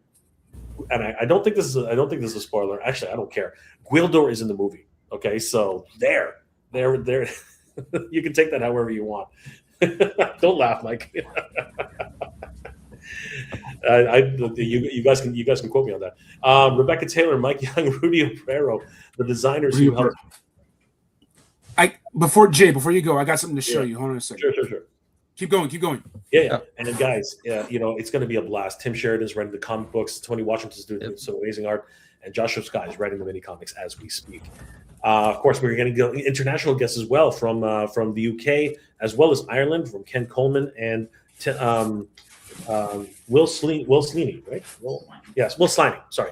I don't think this is a spoiler. Actually, I don't care. Gwildor is in the movie. Okay, so there. You can take that however you want. Don't laugh, Mike. You guys can quote me on that. Rebecca Taylor, Mike Young, Rudy Obrero, the designers who helped. Before you go, I got something to show you. Hold on a second. Sure. Keep going. Yeah. And then guys, it's going to be a blast. Tim Sheridan's writing the comic books. Tony Washington's doing some amazing art, and Joshua Scott is writing the mini comics as we speak. Of course, we're going to get international guests as well from the UK as well as Ireland, from Ken Coleman and Will Slaney, right? Will Slaney. Sorry,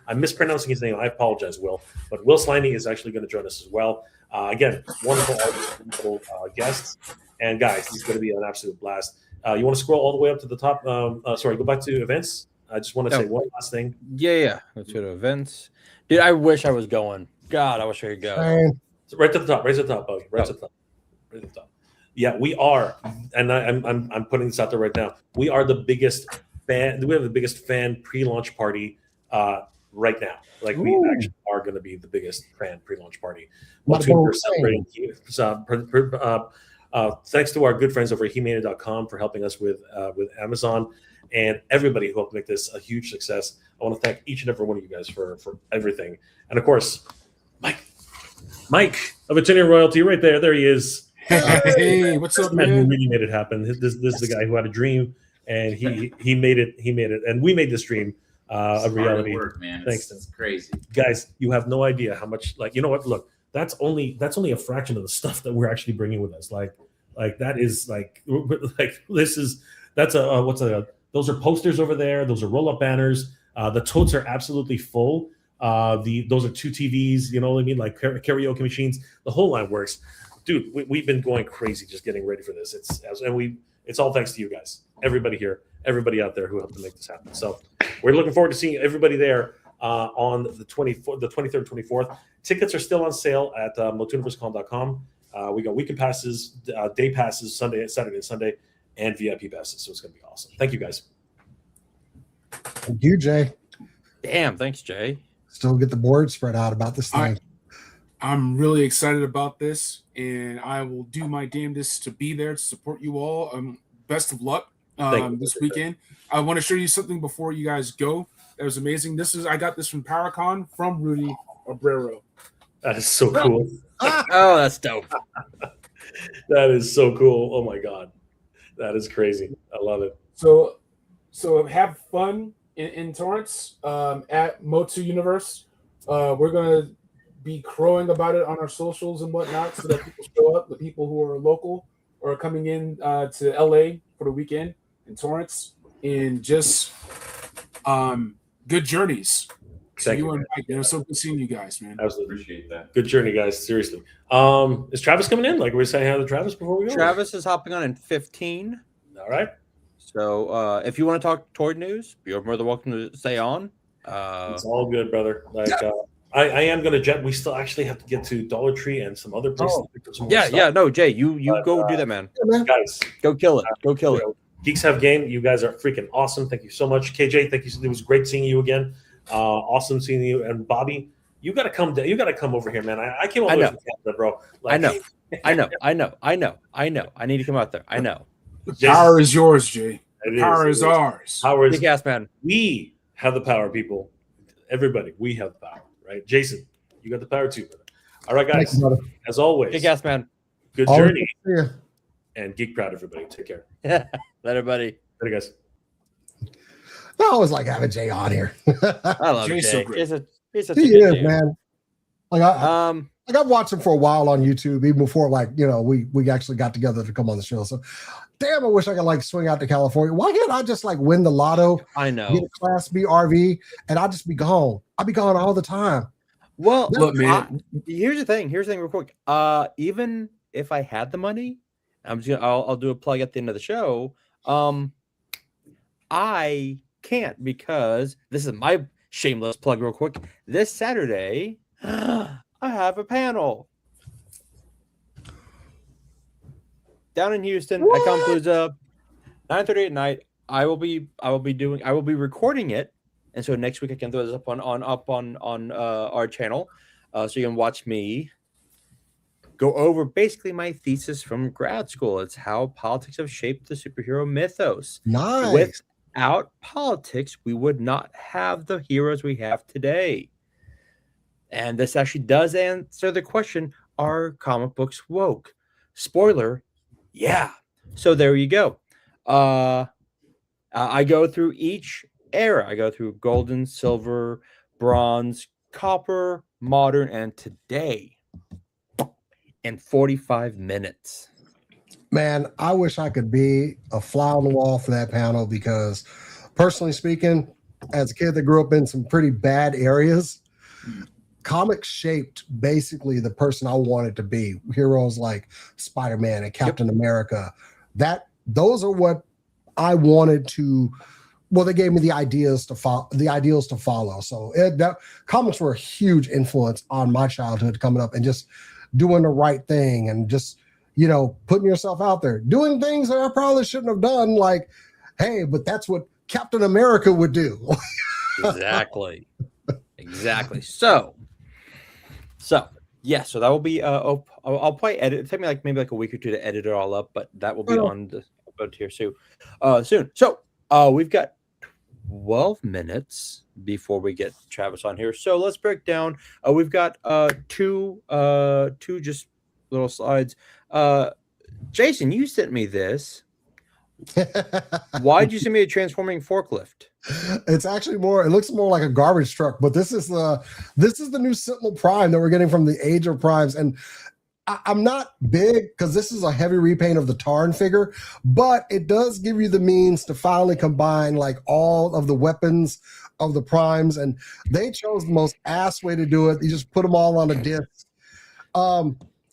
I'm mispronouncing his name. I apologize, Will. But Will Slaney is actually going to join us as well. Again, wonderful artists, wonderful guests. And guys, this is going to be an absolute blast. You want to scroll all the way up to the top? Go back to events. I just want to say one last thing. Yeah. Let's go to events. Dude, I wish I was going. God, I wish I could go. Right to the top, Buggy. Right to the top. Yeah, we are, and I'm putting this out there right now. We are the biggest fan. We have the biggest fan pre-launch party right now. Like, we actually are going to be the biggest fan pre-launch party. We're celebrating. Thanks to our good friends over at He-Mania.com for helping us with Amazon and everybody who helped make this a huge success. I want to thank each and every one of you guys for everything. And of course, Mike of Itinerary Royalty, right there. There he is. Hey, what's up, man? Who really made it happen. This is the guy who had a dream, and he made it. He made it, and we made this dream a reality. Work, man. Thanks, it's crazy, guys. You have no idea how much. Like, you know what? Look, that's only a fraction of the stuff that we're actually bringing with us. Like that is those are posters over there. Those are roll-up banners. The totes are absolutely full. Those are 2 TVs. You know what I mean? Like karaoke machines. The whole line works. Dude, we've been going crazy just getting ready for this. It's all thanks to you guys, everybody here, everybody out there who helped to make this happen. So we're looking forward to seeing everybody there on the 23rd, 24th. Tickets are still on sale at MOTUniversecon.com. We got weekend passes, day passes, Saturday and Sunday, and VIP passes. So it's going to be awesome. Thank you, guys. Thank you, Jay. Damn, thanks, Jay. Still get the board spread out about this thing. I'm really excited about this, and I will do my damnedest to be there to support you all. Best of luck this weekend. I want to show you something before you guys go. That was amazing. I got this from Paracon from Rudy Obrero. That is so cool. Oh, that's dope. That is so cool. Oh my God. That is crazy. I love it. So have fun in Torrance at MOTU Universe. We're going to be crowing about it on our socials and whatnot so that people show up, the people who are local or are coming in to LA for the weekend in Torrance, and just good journeys. Thank you. It was so good seeing you guys, man. Absolutely appreciate that. Good journey, guys. Seriously. Is Travis coming in? Like, we're saying hi to Travis before we go. Travis is hopping on in 15. All right. So if you want to talk toy news, you're more than welcome to stay on. It's all good, brother. Like, I am gonna jet. We still actually have to get to Dollar Tree and some other places. To pick up some more stuff. No, Jay, you go do that, man. Guys, go kill it. Go kill it. Geeks Have Game. You guys are freaking awesome. Thank you so much, KJ. Thank you. It was great seeing you again. Awesome seeing you. And Bobby, you gotta come. You gotta come over here, man. I came over from Canada, bro. Like, I know. I need to come out there. I know. The power is yours, Jay. Power is ours. Power is big ass man. We have the power, people. Everybody, we have the power, right? Jason, you got the power too, brother. All right, guys. As always, big ass man. Good journey. And geek proud, everybody. Take care. Later, buddy. Later, guys. I always like having Jay on here. I love Jay. So great. He's such he a good is, dude. man. Like I've watched him for a while on YouTube, even before we actually got together to come on the show. So, damn, I wish I could swing out to California. Why can't I just win the lotto? I know. Get a Class B RV, and I'll just be gone. I'll be gone all the time. Well, look, man. Here's the thing. Real quick. Even if I had the money, I'll do a plug at the end of the show. I can't because this is my shameless plug real quick. This Saturday, I have a panel down in Houston at Compalooza, 9:30 at night. I will be recording it, and so next week I can throw this up on our channel, so you can watch me go over basically my thesis from grad school. It's how politics have shaped the superhero mythos. Nice. Without politics, we would not have the heroes we have today. And this actually does answer the question, are comic books woke? Spoiler, yeah. So there you go. I go through each era. I go through golden, silver, bronze, copper, modern, and today in 45 minutes. Man, I wish I could be a fly on the wall for that panel because, personally speaking, as a kid that grew up in some pretty bad areas, comics shaped basically the person I wanted to be. Heroes like Spider-Man and Captain America. Those are what I wanted to. Well, they gave me the ideas to follow. So comics were a huge influence on my childhood coming up and just doing the right thing and just putting yourself out there, doing things that I probably shouldn't have done. Like, hey, but that's what Captain America would do. Exactly. So yeah, so that will be I'll probably edit. It'll take me maybe a week or two to edit it all up, but that will be on the upload here soon. So we've got 12 minutes before we get Travis on here. So let's break down. We've got two just little slides. Jason, you sent me this. Why did you send me a transforming forklift? It's actually it looks more like a garbage truck, but this is the new Sentinel Prime that we're getting from the Age of Primes. And I'm not big because this is a heavy repaint of the Tarn figure, but it does give you the means to finally combine all of the weapons of the Primes. And they chose the most ass way to do it. You just put them all on a disc.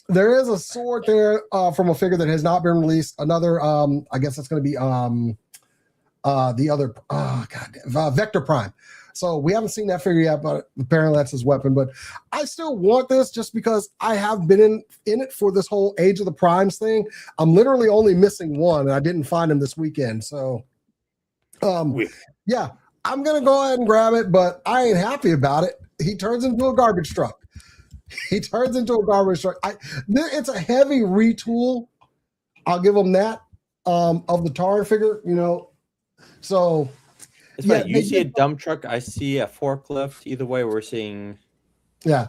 There is a sword there from a figure that has not been released. Another, I guess that's going to be the other, Vector Prime. So we haven't seen that figure yet, but apparently that's his weapon. But I still want this just because I have been in it for this whole Age of the Primes thing. I'm literally only missing one, and I didn't find him this weekend. So, yeah, I'm going to go ahead and grab it, but I ain't happy about it. He turns into a garbage truck. It's a heavy retool. I'll give him that of the Tarn figure, So it's funny. You see a dump truck, I see a forklift. Either way, we're seeing. Yeah,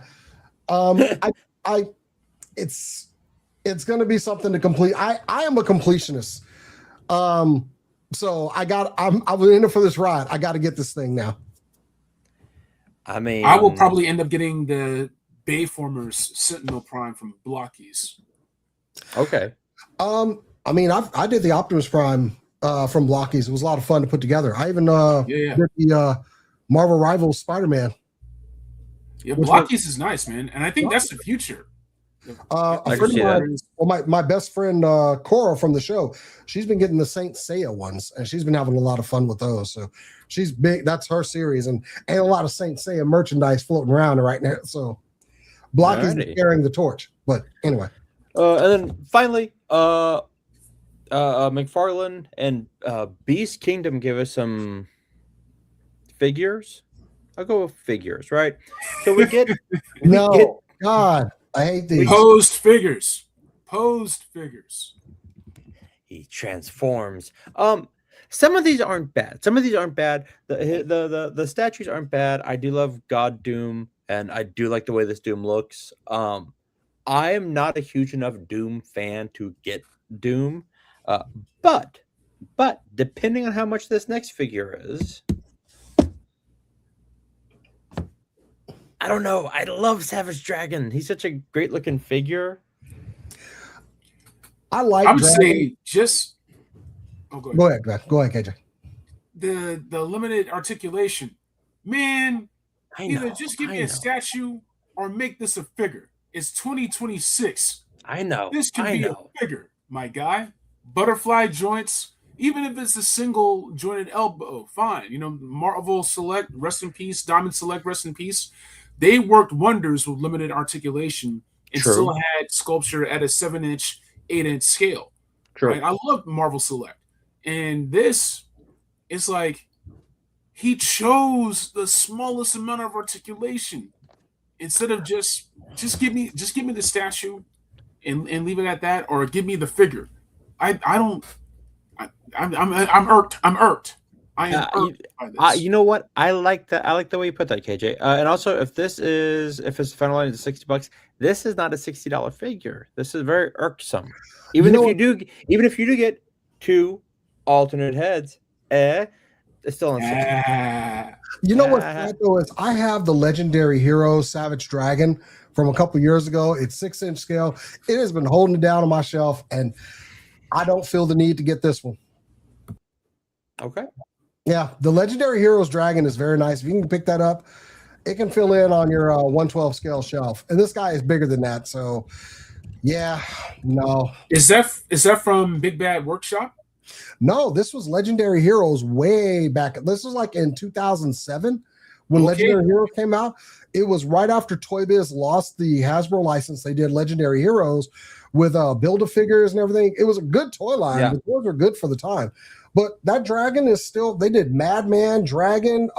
it's going to be something to complete. I am a completionist. So I was in it for this ride. I got to get this thing now. I mean, I will probably end up getting the Bayformers Sentinel Prime from Blockies. Okay. I mean, I did the Optimus Prime from Blockies. It was a lot of fun to put together. I even did the Marvel Rivals Spider-Man. Yeah, blockies is nice, man, and I think that's the future. A friend of mine, well, my best friend Cora from the show, she's been getting the Saint Seiya ones, and she's been having a lot of fun with those. So she's big. That's her series, and a lot of Saint Seiya merchandise floating around right now. So Blocky's carrying the torch. But anyway, and then finally, McFarlane and Beast Kingdom give us some figures. I'll go with figures, right? So we get God, I hate these posed figures. Posed figures. He transforms. Some of these aren't bad. The statues aren't bad. I do love God Doom, and I do like the way this Doom looks. I am not a huge enough Doom fan to get Doom, but depending on how much this next figure is, I don't know. I love Savage Dragon. He's such a great looking figure. I would say just. Oh, go ahead, KJ. The limited articulation, man. Either just give me a statue or make this a figure. It's 2026. I know. This can be a figure, my guy. Butterfly joints, even if it's a single jointed elbow, fine. You know, Marvel Select, rest in peace. Diamond Select, rest in peace. They worked wonders with limited articulation and still had sculpture at a 7-inch, 8-inch scale. True. Right? I love Marvel Select. And this is like he chose the smallest amount of articulation instead of just give me the statue and leave it at that, or give me the figure. I'm irked. I am irked by this. You know what? I like that. I like the way you put that, KJ. And also, if it's final line is $60, this is not a $60 figure. This is very irksome. Even if you do get two alternate heads, it's still on 60. You know what's sad though is I have the Legendary Hero Savage Dragon from a couple years ago. It's 6-inch scale. It has been holding it down on my shelf, and I don't feel the need to get this one. Okay. Yeah, the Legendary Heroes Dragon is very nice. If you can pick that up, it can fill in on your 112 scale shelf. And this guy is bigger than that, so yeah, no. Is that from Big Bad Workshop? No, this was Legendary Heroes way back. This was like in 2007 when Legendary Heroes came out. It was right after Toy Biz lost the Hasbro license. They did Legendary Heroes with Build-A-Figures and everything. It was a good toy line. Yeah. The toys were good for the time. But that dragon is still, they did Madman, Dragon,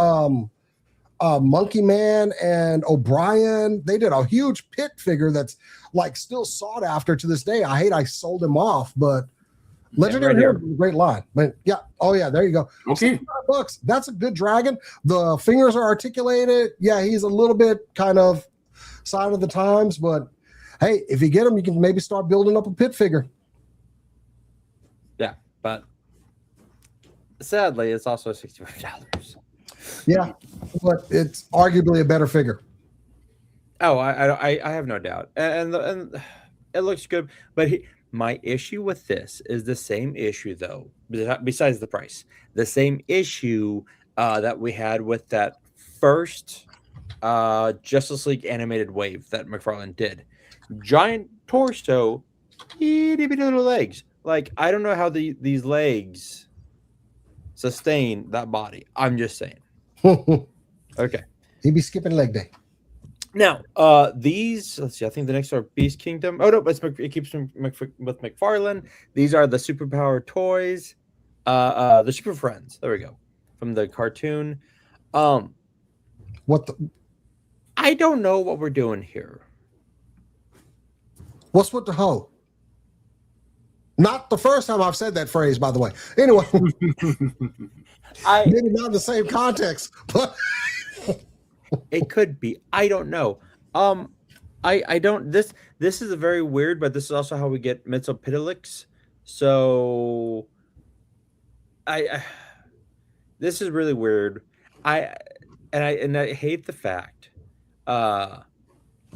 Monkey Man, and O'Brien. They did a huge pit figure that's like still sought after to this day. I sold him off, but Legendary Hero is a great line. But yeah, there you go. Okay. $65. That's a good dragon. The fingers are articulated. Yeah, he's a little bit kind of side of the times, but hey, if you get him, you can maybe start building up a pit figure. Yeah, but sadly, it's also $65. Yeah, but it's arguably a better figure. Oh, I have no doubt, and it looks good. But my issue with this is the same issue, though. Besides the price, the same issue that we had with that first Justice League animated wave that McFarlane did. Giant torso, itty bitty little legs. Like, I don't know how these legs sustain that body. I'm just saying. Okay. He'd be skipping leg day. Now, these, let's see, I think the next are Beast Kingdom. Oh, no, it keeps with McFarlane. These are the superpower toys. The Super Friends. There we go. From the cartoon. I don't know what we're doing here. What's with the hoe? Not the first time I've said that phrase, by the way. Anyway, maybe not in the same context, but it could be. I don't know. I don't. This is a very weird, but this is also how we get Mitsopidilix. So, this is really weird. I hate the fact.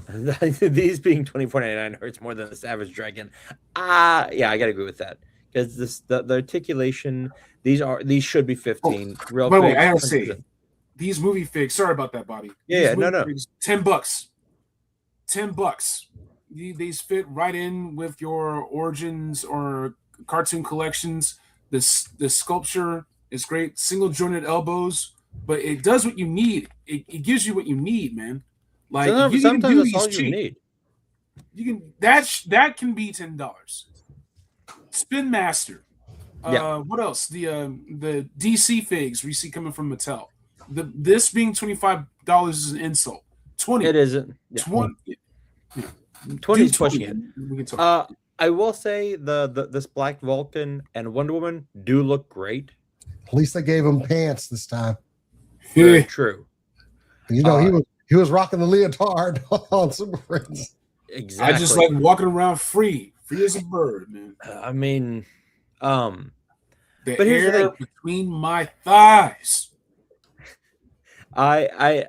These being $24.99 hurts more than the Savage Dragon. Yeah, I gotta agree with that because the articulation. These should be 15. Real. Wait, I gotta say, these movie figs. Sorry about that, Bobby. Yeah, These no. movie figs, $10. $10. These fit right in with your Origins or cartoon collections. The sculpture is great. Single jointed elbows, but it does what you need. It gives you what you need, man. Like sometimes that's all you need. You can that can be $10. Spin Master. What else? The DC figs we see coming from Mattel. This being $25 is an insult. 20. It isn't. Yeah. 20. 20 is pushing it. I will say this Black Vulcan and Wonder Woman do look great. At least they gave him pants this time. Very true. You know, he was rocking the leotard on Super Friends. Exactly. I just like walking around free as a bird, man. I mean, the but here's the air thing. between my thighs. I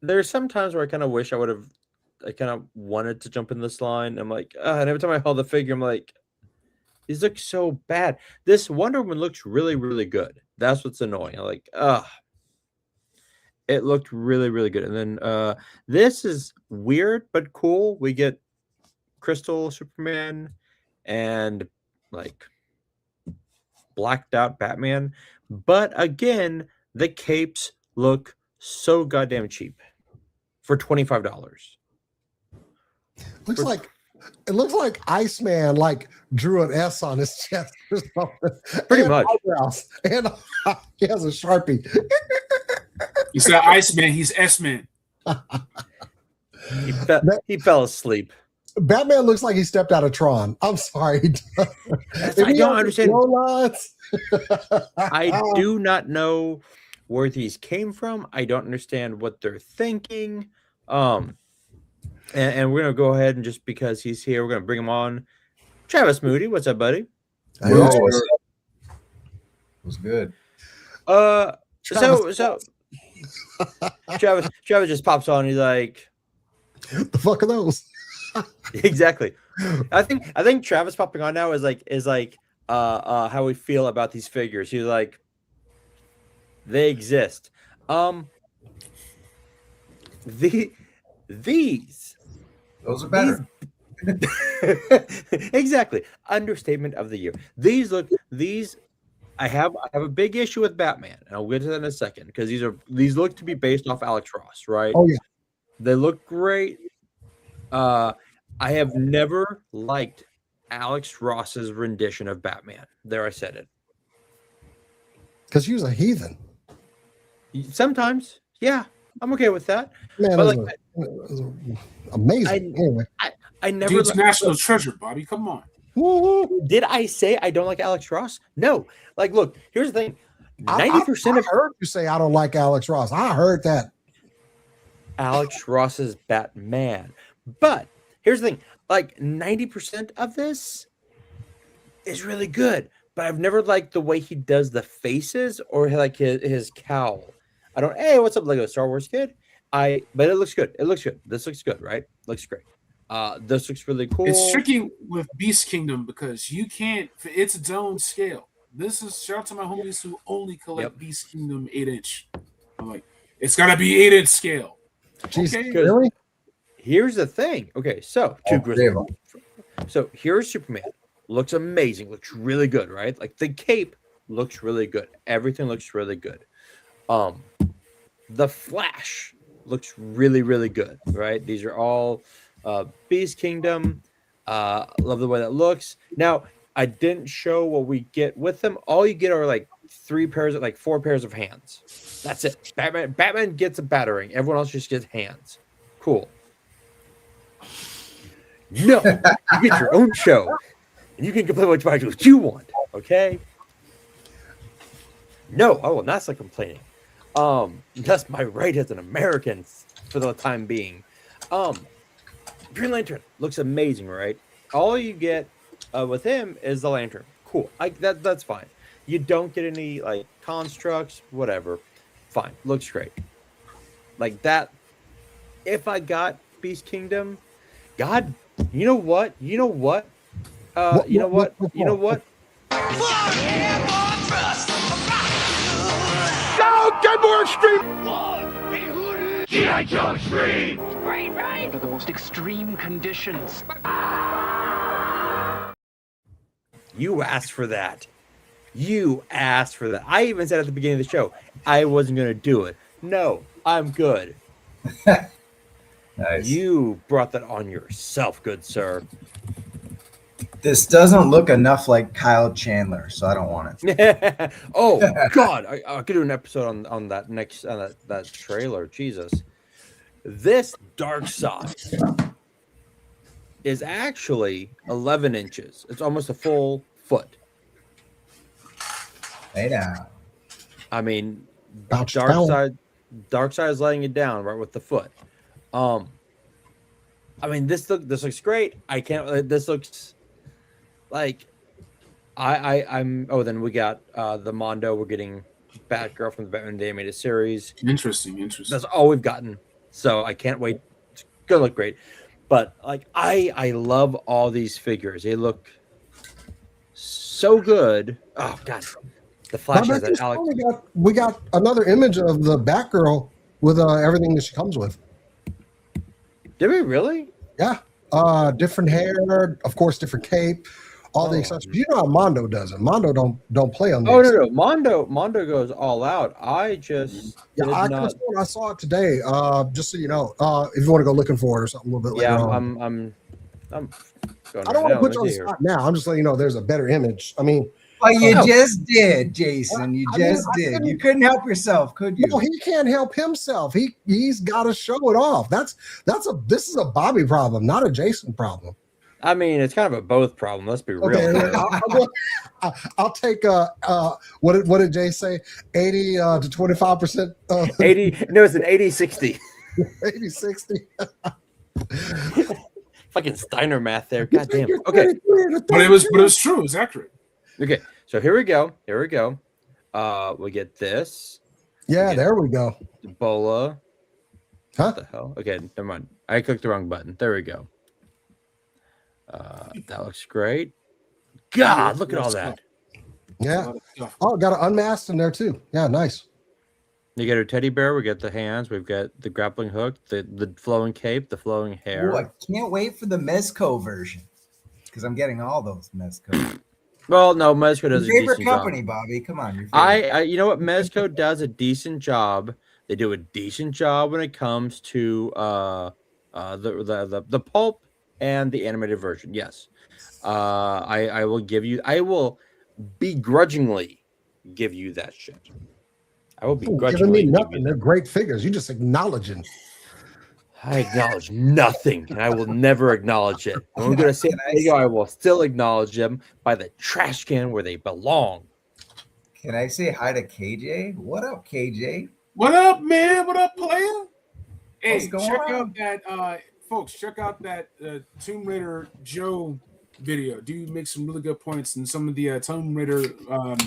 there's some times where I kind of wish I kind of wanted to jump in this line. I'm like, and every time I hold the figure, I'm like, these look so bad. This Wonder Woman looks really, really good. That's what's annoying. I'm like, it looked really, really good. And then this is weird but cool. We get Crystal Superman and like blacked out Batman. But again, the capes look so goddamn cheap for $25. It looks like Iceman like drew an S on his chest or something. Pretty much. Eyebrows. And he has a Sharpie. He's not Iceman, he's S-Man. He fell asleep. Batman looks like he stepped out of Tron. I'm sorry. I don't understand. I do not know where these came from. I don't understand what they're thinking. And we're gonna go ahead and just because he's here, we're gonna bring him on. Travis Moody, what's up, buddy? Hey, what's good? So Travis just pops on. He's like, "The fuck are those?" Exactly. I think Travis popping on now is like how we feel about these figures. He's like, they exist. These Those are better. Exactly. Understatement of the year. These I have a big issue with Batman, and I'll get to that in a second because these look to be based off Alex Ross, right? Oh yeah. They look great. I have never liked Alex Ross's rendition of Batman. There, I said it. Because he was a heathen. Sometimes, yeah, I'm okay with that. Man, but it was amazing. Anyway. I never Dude's national treasure, Bobby. Come on. Did I say I don't like Alex Ross? No. Like, look, here's the thing. 90% I heard you say I don't like Alex Ross. I heard that. Alex Ross's Batman. But here's the thing. Like 90% of this is really good. But I've never liked the way he does the faces or like his cowl. I don't, hey, what's up, Lego Star Wars kid? But it looks good. It looks good. This looks good, right? Looks great. This looks really cool. It's tricky with Beast Kingdom because you can't. It's its own scale. This is shout out to my homies who only collect Beast Kingdom 8-inch. I'm like, it's gotta be 8-inch scale. Jeez, Okay. really? Here's the thing. Okay, so so here's Superman. Looks amazing. Looks really good, right? Like the cape looks really good. Everything looks really good. The Flash looks really, really good, right? These are all Beast Kingdom. Love the way that looks. Now, I didn't show what we get with them. All you get are like 4 pairs of hands. That's it. Batman gets a battering. Everyone else just gets hands. Cool. No, you get your own show, and you can complain what you want. Okay. No, I will not start complaining. That's my right as an American for the time being. Green Lantern looks amazing, right? All you get with him is the lantern. Cool. That's fine. You don't get any like constructs, whatever. Fine. Looks great. Like that. If I got Beast Kingdom, God, you know what? You know what? You know what? Go Get more extreme. G.I. Joe Extreme! Great, right? Under the most extreme conditions. You asked for that. You asked for that. I even said at the beginning of the show, I wasn't going to do it. No, I'm good. Nice. You brought that on yourself, good sir. This doesn't look enough like Kyle Chandler, so I don't want it. Oh God, I could do an episode on that next that trailer. Jesus, this Dark Side is actually 11 inches. It's almost a full foot. Hey now. I mean, Bounce Dark down. Side is laying it down right with the foot. I mean, this looks great. I can't. This looks like I'm. Oh, then we got the Mondo. We're getting Batgirl from the Batman the Animated Series. Interesting. That's all we've gotten. So I can't wait. It's gonna look great. But like I love all these figures. They look so good. Oh God, the Flash has that Alex. We got another image of the Batgirl with everything that she comes with. Did we really? Yeah. Different hair, of course, different cape, all the accessories. You know how Mondo does it. Mondo don't play on. Oh no, Mondo goes all out. I just I saw it today. Just so you know, if you want to go looking for it or something a little bit later on. I'm going I don't want to put you on the here. spot now. I'm just letting you know there's a better image. I mean, Well, you just did, Jason. You just did. You couldn't help yourself, could you? No, he can't help himself. He's got to show it off. This is a Bobby problem, not a Jason problem. I mean, it's kind of a both problem. Let's be real. Okay, I'll take what did Jay say? 80 to 25%. 80. No, it's an 80-60. 80-60. Fucking Steiner math there. God damn. Okay. But it was true. It was accurate. Okay. So here we go. We get this. Yeah, there we go. Ebola. Huh? What the hell? Okay, never mind. I clicked the wrong button. There we go. That looks great. God, look at all that. Yeah. Oh, got an unmasked in there too. Yeah, nice. You get a teddy bear. We got the hands. We've got the grappling hook, the flowing cape, the flowing hair. Ooh, I can't wait for the Mezco version because I'm getting all those Mezco. Well, no, Mezco does Your a favorite decent company, job. Bobby. Come on, I you know what? Mezco does a decent job. They do a decent job when it comes to the pulp and the animated version. Yes, I will begrudgingly give you that shit. I will begrudgingly giving me nothing. They're great figures. You just acknowledging. I acknowledge nothing, and I will never acknowledge it. And I'm going to say I will still acknowledge them by the trash can where they belong. Can I say hi to KJ? What up, KJ? What up, man? What up, player? Hey, What's going check on? out that, folks. Check out that Tomb Raider Joe video. Dude makes some really good points, and some of the Tomb Raider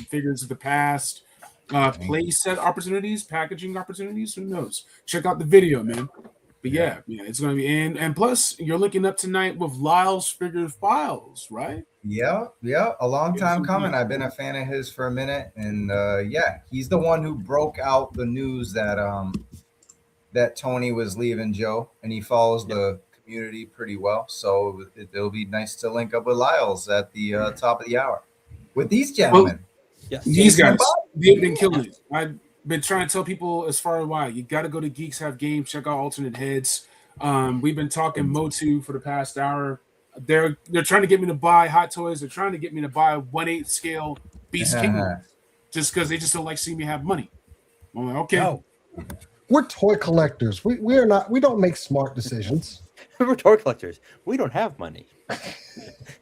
figures of the past, play set opportunities, packaging opportunities. Who knows? Check out the video, man. But yeah, it's gonna be and plus you're linking up tonight with Lyle's Figure Files, right? Yeah, a long time coming. I've been a fan of his for a minute, and he's the one who broke out the news that that Tony was leaving Joe, and he follows the community pretty well. So it'll be nice to link up with Lyle's at the top of the hour with these gentlemen. These guys, they've been killing it. I've been trying to tell people as far as why you got to go to Geeks Have Games, check out Alternate Heads. We've been talking MOTU for the past hour. They're trying to get me to buy Hot Toys. They're trying to get me to buy 1/8 scale Beast Kingdom just because they just don't like seeing me have money. I'm like, okay. No. We're toy collectors. We are not. We don't make smart decisions. We're toy collectors. We don't have money.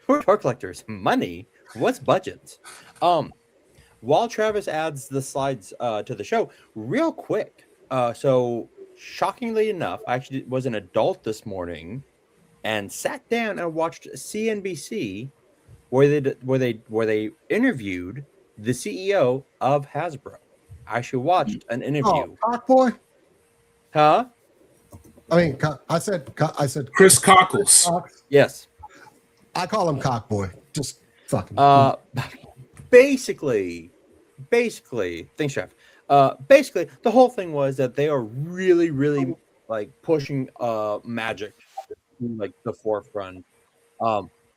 We're toy collectors. Money? What's budgets? While Travis adds the slides to the show, real quick. So shockingly enough, I actually was an adult this morning and sat down and watched CNBC, where they interviewed the CEO of Hasbro. I actually watched an interview. Oh, Cockboy? Huh? I mean, I said Chris Cockles. Yes. I call him Cockboy. Just fucking. Basically, thanks, Chef. basically the whole thing was that they are really, really like pushing Magic to like the forefront.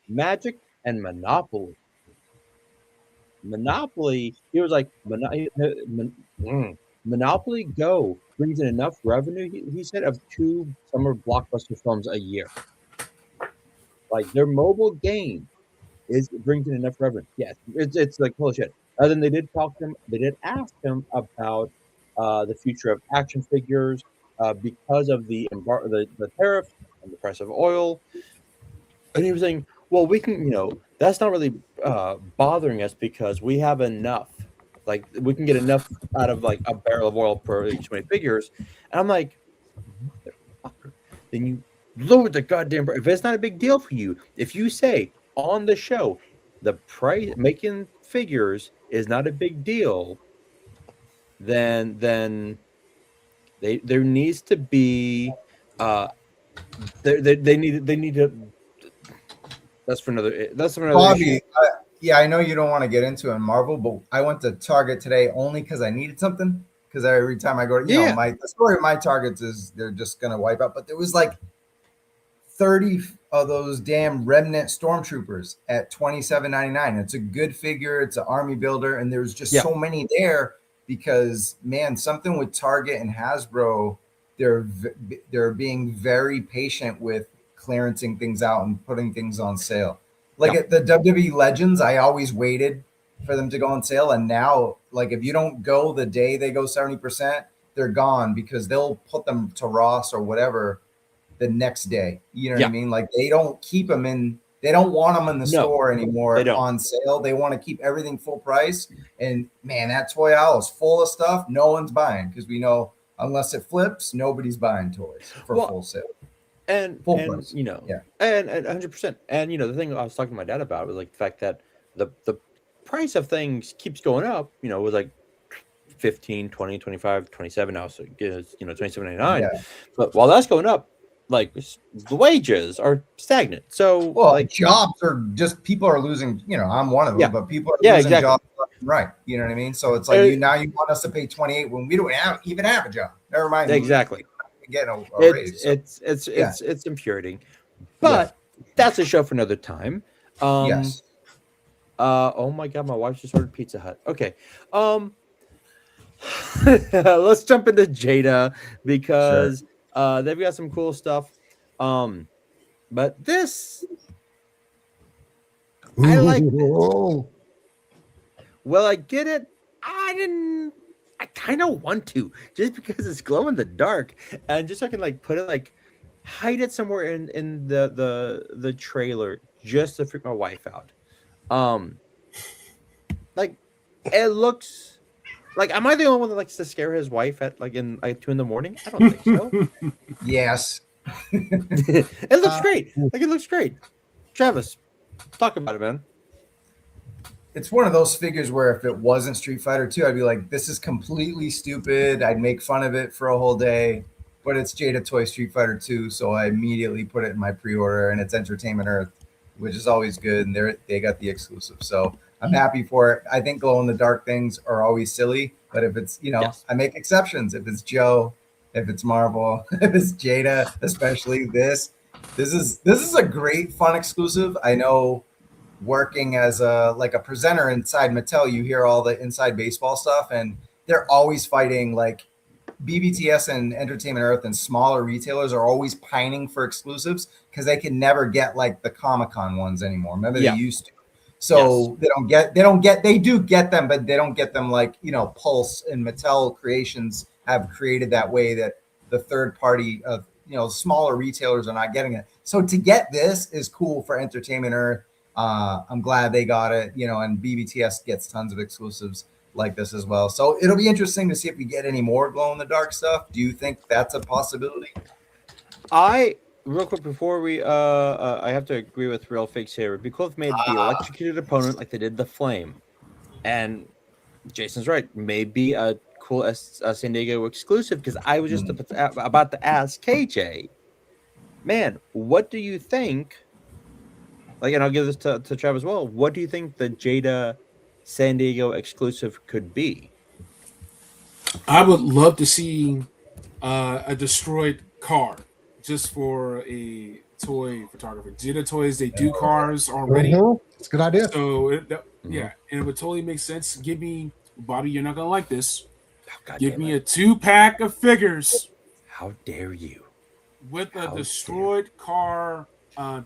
Magic and Monopoly. Monopoly, he was like Monopoly Go brings in enough revenue. He said of 2 summer blockbuster films a year. Like their mobile game brings in enough revenue. Yes, it's like holy shit. Then they did they did ask him about the future of action figures because of the tariffs and the price of oil. And he was saying, well, we can, that's not really bothering us because we have enough. Like, we can get enough out of like a barrel of oil per each 20 figures. And I'm like, motherfucker, then you lower the goddamn price. If it's not a big deal for you, if you say on the show, the price making figures is not a big deal, then there needs to be they need to. That's for another Bobby, yeah, I know you don't want to get into it in Marvel, but I went to Target today only because I needed something. Because every time I go, the story of my Targets is they're just gonna wipe out. But there was like 30 of those damn remnant stormtroopers at $27.99. It's a good figure, it's an army builder, and there's just so many there because man, something with Target and Hasbro, they're being very patient with clearancing things out and putting things on sale. Like at the WWE Legends, I always waited for them to go on sale, and now like if you don't go the day they go 70%, they're gone because they'll put them to Ross or whatever the next day. You know what I mean? Like they don't keep them in, they don't want them in the store anymore on sale. They want to keep everything full price. And man, that toy aisle is full of stuff no one's buying because we know unless it flips, nobody's buying toys for full sale. And 100%. And the thing I was talking to my dad about was like the fact that the price of things keeps going up. It was like 15, 20, 25, 27 now, so it's $27.99. But while that's going up, like the wages are stagnant. So like jobs are just people are losing. I'm one of them, but people are losing jobs left and right. You know what I mean? So it's like now you want us to pay 28 when we don't even have a job. Never mind. Exactly. Get a raise. It's infuriating, but that's a show for another time. Yes. Oh my god, my wife just ordered Pizza Hut. Okay. Let's jump into Jada because they've got some cool stuff. But this I like this. Well, I get it. I kind of want to just because it's glow in the dark and just so I can like put it like hide it somewhere in the trailer just to freak my wife out. Like it looks like, am I the only one that likes to scare his wife at like in like 2 a.m? I don't think so. Yes. It looks great. Like it looks great. Travis, talk about it, man. It's one of those figures where if it wasn't Street Fighter 2, I'd be like, this is completely stupid. I'd make fun of it for a whole day. But it's Jada Toy Street Fighter 2, so I immediately put it in my pre-order, and it's Entertainment Earth, which is always good, and they got the exclusive. So I'm happy for it. I think glow-in-the-dark things are always silly, but if it's, I make exceptions. If it's Joe, if it's Marvel, if it's Jada, especially this is a great fun exclusive. I know working as a presenter inside Mattel, you hear all the inside baseball stuff, and they're always fighting. Like BBTS and Entertainment Earth and smaller retailers are always pining for exclusives because they can never get like the Comic-Con ones anymore. Remember they used to. So they do get them, but they don't get them like, Pulse and Mattel Creations have created that way that the third party of, smaller retailers are not getting it. So to get this is cool for Entertainment Earth. I'm glad they got it, and BBTS gets tons of exclusives like this as well. So it'll be interesting to see if we get any more glow in the dark stuff. Do you think that's a possibility? Real quick before we I have to agree with Real Fakes here. It'd be cool if they made the electrocuted opponent like they did the Flame. And Jason's right. Maybe a cool San Diego exclusive, because I was just about to ask KJ, man, what do you think? Like, and I'll give this to Travis as well. What do you think the Jada San Diego exclusive could be? I would love to see a destroyed car just for a toy photographer. Zeta Toys, they do cars already. It's a good idea. So yeah, and it would totally make sense. Give me, Bobby, you're not gonna like this. Give me a 2-pack of figures. How dare you? With a destroyed car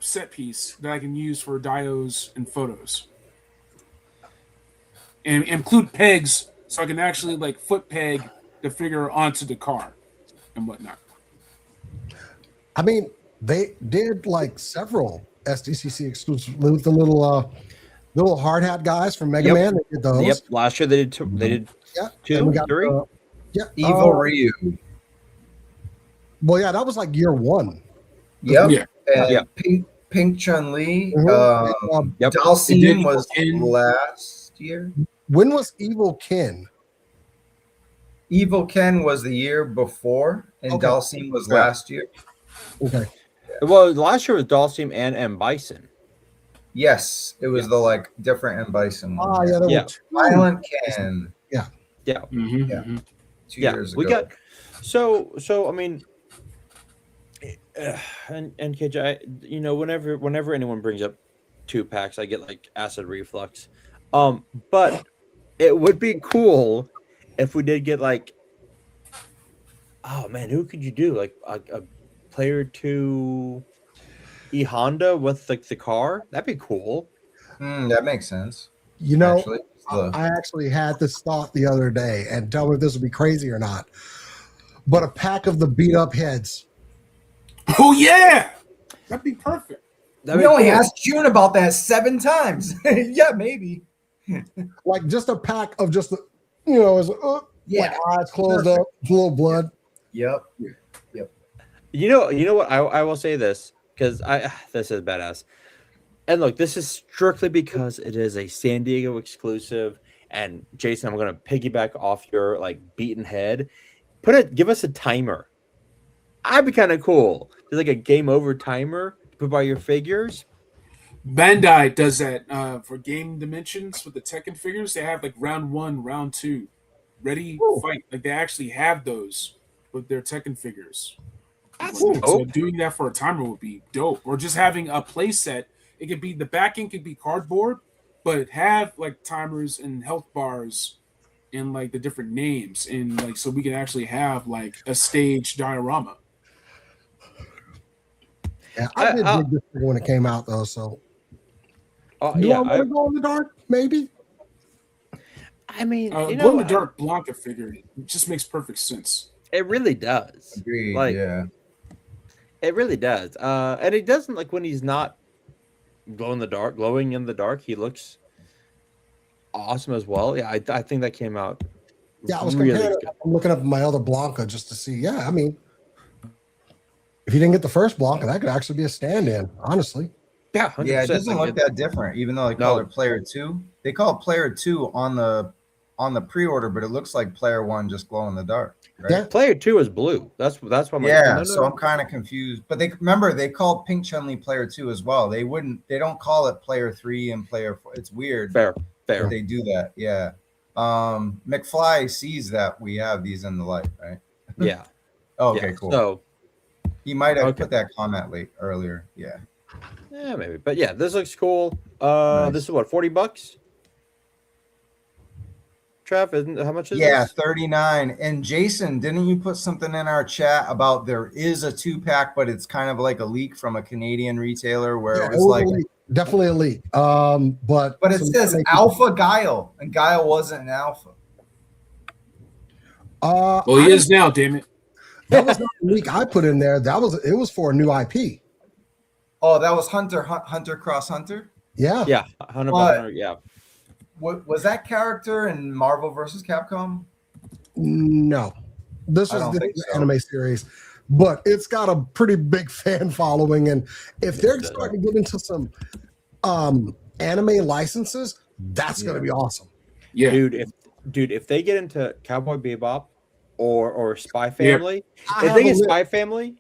set piece that I can use for dios and photos, and include pegs so I can actually like foot peg the figure onto the car and whatnot. I mean, they did like several SDCC exclusives with the little hard hat guys from Mega Man. They did those. Yep. Last year they did two. They did two, three. Evil Ryu. Well, yeah, that was like year one. Yep. And Pink Chun-Li. Dalsim was last year. When was Evil Ken? Evil Ken was the year before, and Dalsim was last year. Okay. Well, last year was Dalsim and M. Bison. Yes, it was the like different M. Bison one. Yeah. Violent Ken. Yeah. 2 years ago. We got so I mean, and KJ, whenever anyone brings up 2-packs, I get like acid reflux. But it would be cool if we did get like, oh man, who could you do like a player 2 E Honda with like the car? That'd be cool. That makes sense. I actually had this thought the other day, and tell me if this would be crazy or not. But a pack of the beat up heads. Oh yeah, that'd be perfect. We only asked June about that 7 times. Yeah, maybe. Like just a pack of just the, like eyes closed up, full of blood. Yep. You know what? I will say this because this is badass. And look, this is strictly because it is a San Diego exclusive. And Jason, I'm gonna piggyback off your like beaten head. Give us a timer. I'd be kind of cool. There's like a game over timer to put by your figures. Bandai does that for Game Dimensions with the Tekken figures. They have like round 1, round 2, ready fight. Like they actually have those with their Tekken figures. So doing that for a timer would be dope. Or just having a play set. It could be the backing could be cardboard, but have like timers and health bars and like the different names, and like so we can actually have like a stage diorama. Yeah, I did dig this figure when it came out though. So I want to go in the dark, maybe. I mean, Glow in the Dark Blanca figure, it just makes perfect sense. It really does. Agreed. It really does. And it doesn't like when he's not glowing in the dark, he looks awesome as well. Yeah, I think that came out. Yeah, I was really comparing. I'm looking up my other Blanca just to see. Yeah, I mean, if you didn't get the first Blanca, that could actually be a stand-in. Honestly. Yeah, 100%. Yeah, it doesn't look that different, even though they call it Player 2. They call it Player 2 on the pre-order, but it looks like Player 1 just glow in the dark. Right? Yeah, Player 2 is blue. That's why I'm like, so I'm kind of confused. But they called Pink Chun-Li Player 2 as well. They don't call it Player 3 and Player 4. It's weird. Fair. They do that. Yeah. McFly sees that we have these in the light, right? Yeah. Okay, cool. So he might have put that comment earlier. Yeah. Yeah, maybe. But yeah, this looks cool. Nice. This is what, $40? Trav, how much is this? Yeah, $39. And Jason, didn't you put something in our chat about there is a 2-pack, but it's kind of like a leak from a Canadian retailer where it was like definitely a leak. But it says Alpha Guile, and Guile wasn't an Alpha. Well, he is now, damn it. That was not the leak I put in there. It was for a new IP. Oh, that was Hunter Cross Hunter? Yeah. Yeah, Hunter, yeah. Was that character in Marvel vs. Capcom? No. This is the anime series, but it's got a pretty big fan following. And if they're starting to get into some anime licenses, that's going to be awesome. Yeah. Dude, if they get into Cowboy Bebop or Spy Family, if they get Spy Family,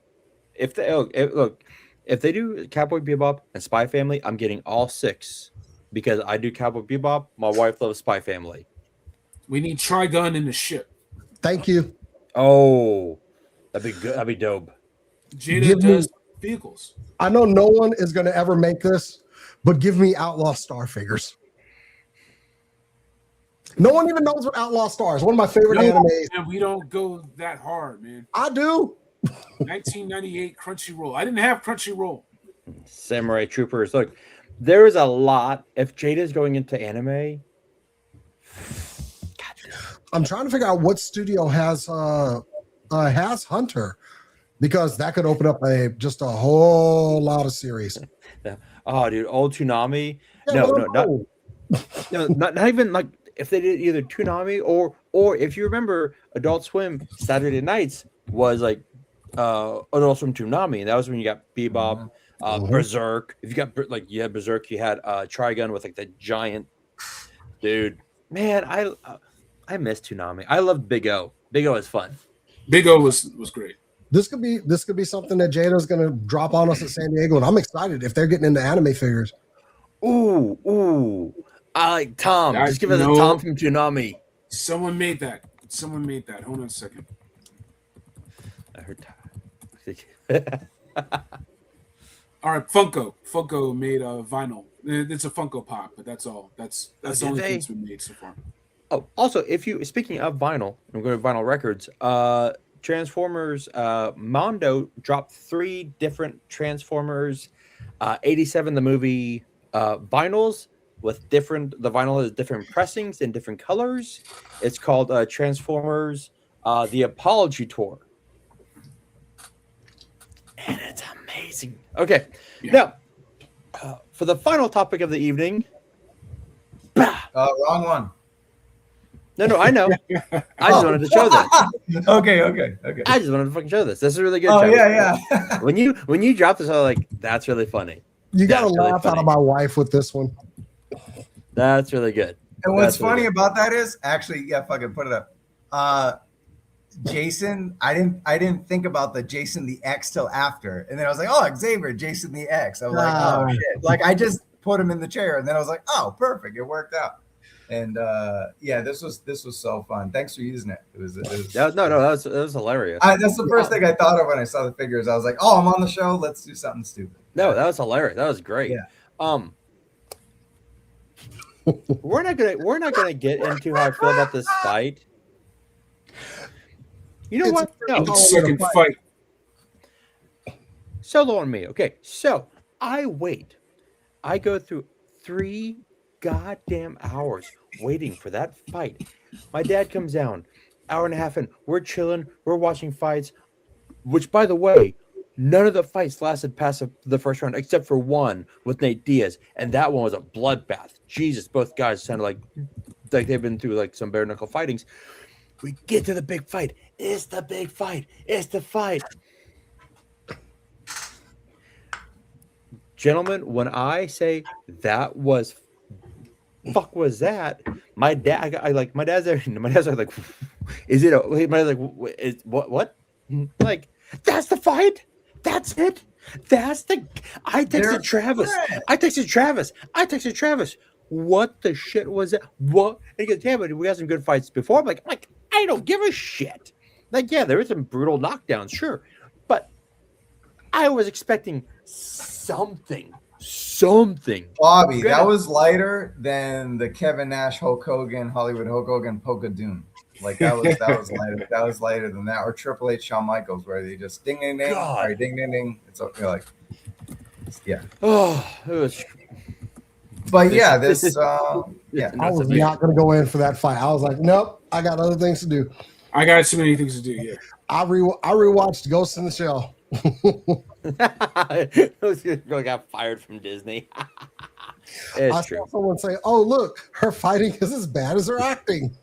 if they do Cowboy Bebop and Spy Family, I'm getting all 6 because I do Cowboy Bebop. My wife loves Spy Family. We need Trigun in the ship. Thank you. Oh, that'd be good. That'd be dope. Jada Give does vehicles. I know no one is going to ever make this, but give me Outlaw Star figures. No one even knows what Outlaw Star is. One of my favorite animes. And we don't go that hard, man. I do. 1998 Crunchyroll. I didn't have Crunchyroll. Samurai Troopers. Look, there is a lot. If Jada's going into anime, I'm trying to figure out what studio has Hunter, because that could open up just a whole lot of series. Oh, dude, old Toonami. Yeah, Not even like if they did either Toonami or if you remember, Adult Swim Saturday nights was like Adult Swim Toonami, and that was when you got Bebop, Berserk. If you got you had Berserk, you had Trigun with like the giant dude. Man, I miss Toonami. I loved Big O. Big O is fun. Big O was great. This could be something that Jada's gonna drop on us at San Diego, and I'm excited if they're getting into anime figures. Ooh. I like Tom. Just give us a Tom from Toonami. Someone made that. Hold on a second. I heard All right, Funko. Funko made a vinyl. It's a Funko Pop, but that's all. That's the only thing that's been made so far. Oh, also, speaking of vinyl, I'm going to Vinyl Records. Transformers Mondo dropped 3 different Transformers 87 the movie vinyls with the vinyl has different pressings in different colors. It's called Transformers The Apology Tour. And it's amazing. Okay. Yeah. Now, for the final topic of the evening. Wrong one. No, I know. I just wanted to show this. Okay. I just wanted to fucking show this. This is really good. Oh, Travis. yeah. when you drop this, I was like, that's really funny. You got to laugh out of my wife with this one. That's really good. And what's funny about that is actually, fucking put it up. Jason, I didn't think about the Jason the X till after, and then I was like, oh, Xavier, Jason the X. I was like, oh shit! Like I just put him in the chair, and then I was like, oh, perfect, it worked out. And this was so fun. Thanks for using it. It was that was hilarious. That's the first thing I thought of when I saw the figures. I was like, oh, I'm on the show. Let's do something stupid. No, that was hilarious. That was great. Yeah. We're not gonna get into how I feel about this fight. You know what? No. Second fight. Solo on me. Okay, so I wait. I go through 3 goddamn hours waiting for that fight. My dad comes down, hour and a half in. We're chilling. We're watching fights. Which, by the way, none of the fights lasted past the first round except for one with Nate Diaz, and that one was a bloodbath. Jesus, both guys sounded like they've been through like some bare knuckle fightings. We get to the big fight. It's the big fight. It's the fight. Gentlemen, when I say that was that, my dad's there. My dad's like, is it? My dad's like, is what? Like, that's the fight. That's it. That's the. I texted Travis. What the shit was that? What? And he goes, yeah, but we had some good fights before. I'm like, I don't give a shit. Like, yeah, there were some brutal knockdowns, sure, but I was expecting something. Bobby, that was lighter than the Kevin Nash, Hulk Hogan, Hollywood Hulk Hogan, Polka Doom. Like that was lighter. That was lighter than that, or Triple H, Shawn Michaels, where they just ding ding ding, or ding ding ding. It's okay, like, yeah. Oh, it was. But yeah, this I was not going to go in for that fight. I was like, nope, I got other things to do. I got so many things to do. Yeah, I rewatched Ghost in the Shell. Girl got fired from Disney. I saw someone say, "Oh, look, her fighting is as bad as her acting."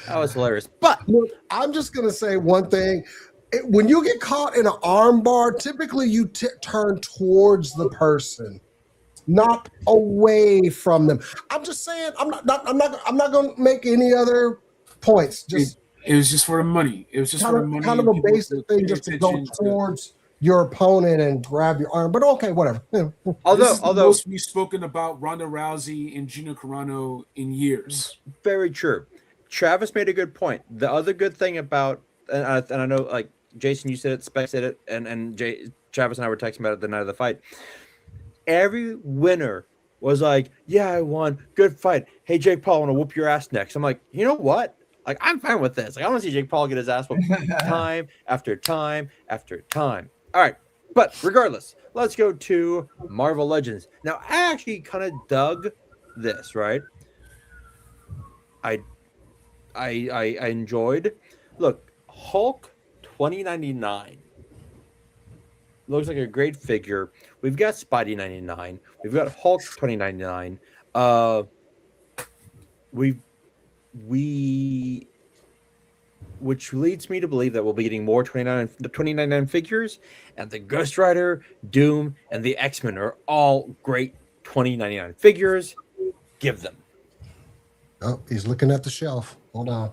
That was hilarious. But look, I'm just going to say one thing. When you get caught in an arm bar, typically you turn towards the person, not away from them. I'm just saying. I'm not going to make any other points. It was just for the money. It was just for the money. Kind of a basic thing, just to go towards your opponent and grab your arm. But okay, whatever. Although we've spoken about Ronda Rousey and Gina Carano in years. Very true. Travis made a good point. The other good thing about, and I know, like Jason, you said it, Spec said it, and Travis and I were texting about it the night of the fight. Every winner was like, "Yeah, I won. Good fight. Hey, Jake Paul, I want to whoop your ass next." I'm like, you know what? Like, I'm fine with this. Like, I want to see Jake Paul get his ass whooped time after time after time. All right, but regardless, let's go to Marvel Legends. Now, I actually kind of dug this. Right? I enjoyed. Look, Hulk 2099 looks like a great figure. We've got Spidey 99. We've got Hulk 2099. Which leads me to believe that we'll be getting more 2099 figures, and the Ghost Rider, Doom, and the X-Men are all great 2099 figures. Give them. Oh, he's looking at the shelf. Hold on.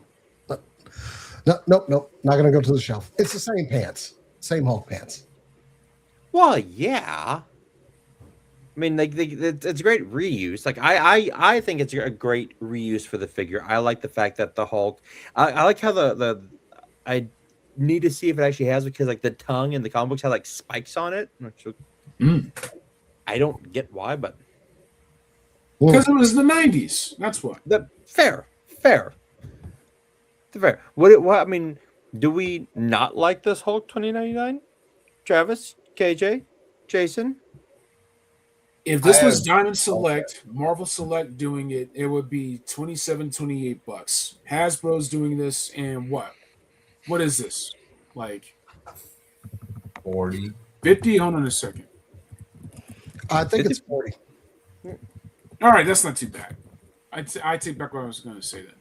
Nope. Not gonna go to the shelf. It's the same pants, same Hulk pants. Well, yeah. I mean, like it's great reuse. Like I think it's a great reuse for the figure. I like the fact that the Hulk. I like how the I need to see if it actually has, because like the tongue in the comic books had like spikes on it. I don't get why, but because it was the 90s. That's why. Fair. What I mean, do we not like this Hulk 2099? Travis, KJ, Jason? If this was Diamond Select, Marvel Select doing it, it would be $27, $28. Hasbro's doing this, and what is this? Like 40. 50? Hold on a second. I think it's 40. All right, that's not too bad. I take back what I was going to say then.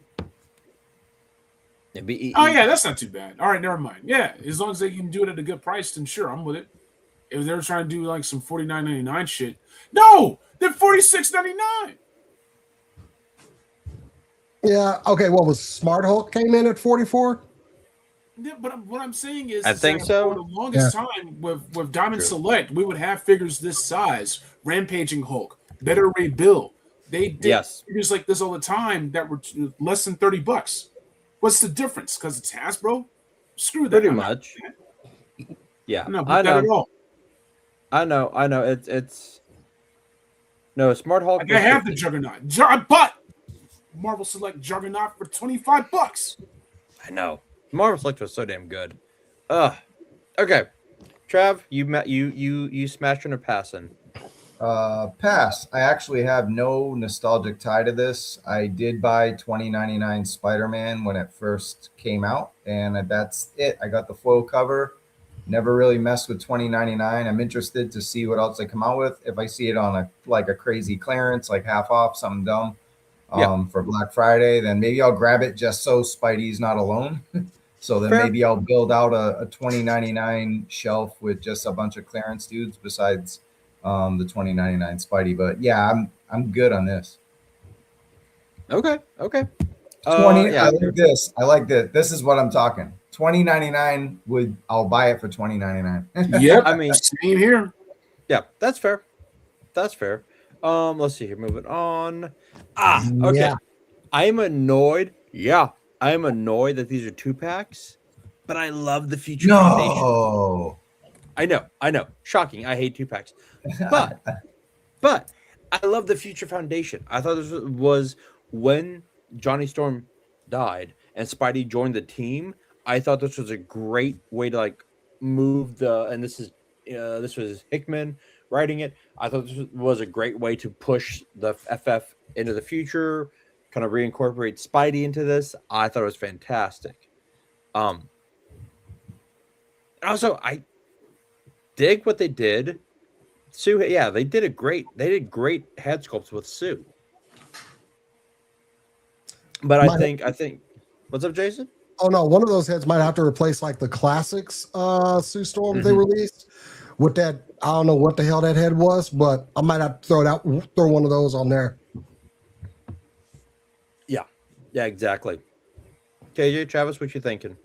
Oh yeah, that's not too bad. All right, never mind. Yeah, as long as they can do it at a good price, then sure, I'm with it. If they were trying to do like some $49.99 shit, no, they're $46.99. Yeah. Okay. What was Smart Hulk came in at 44? Yeah, but what I'm saying is, I think so. For the longest time with Diamond Select, we would have figures this size, Rampaging Hulk, Better Ray Bill. They did figures like this all the time that were less than $30. What's the difference? Because it's Hasbro? Screw that. Pretty much. Yeah, no, I know. That at all. I know. It's no Smart Hulk. Like I have the Juggernaut, but Marvel Select Juggernaut for $25. I know. Marvel Select was so damn good. Okay. Trav, you smashing or passing? Pass. I actually have no nostalgic tie to this. I did buy 2099 Spider-Man when it first came out, and that's it. I got the foil cover. Never really messed with 2099. I'm interested to see what else they come out with. If I see it on a crazy clearance, like half off, something dumb, for Black Friday, then maybe I'll grab it just so Spidey's not alone. So then maybe I'll build out a 2099 shelf with just a bunch of clearance dudes besides the 2099 Spidey. But yeah, I'm good on this. Okay. 20. I like this. I like that. This is what I'm talking. 2099 I'll buy it for 2099. Yep. I mean, same here. Yeah, that's fair. Let's see here. Moving on. Okay. Yeah. I'm annoyed. Yeah. I am annoyed that these are 2-packs, but I love the Future Foundation. I know. Shocking. I hate 2-packs. But I love the Future Foundation. I thought this was when Johnny Storm died and Spidey joined the team. I thought this was a great way to like move this was Hickman writing it. I thought this was a great way to push the FF into the future, kind of reincorporate Spidey into this. I thought it was fantastic. Also, I dig what they did. Sue, yeah, they did great head sculpts with Sue. But I think what's up, Jason? Oh no, one of those heads might have to replace like the classics Sue Storm they released with that. I don't know what the hell that head was, but I might have to throw one of those on there. Yeah, exactly. KJ, Travis, what you thinking?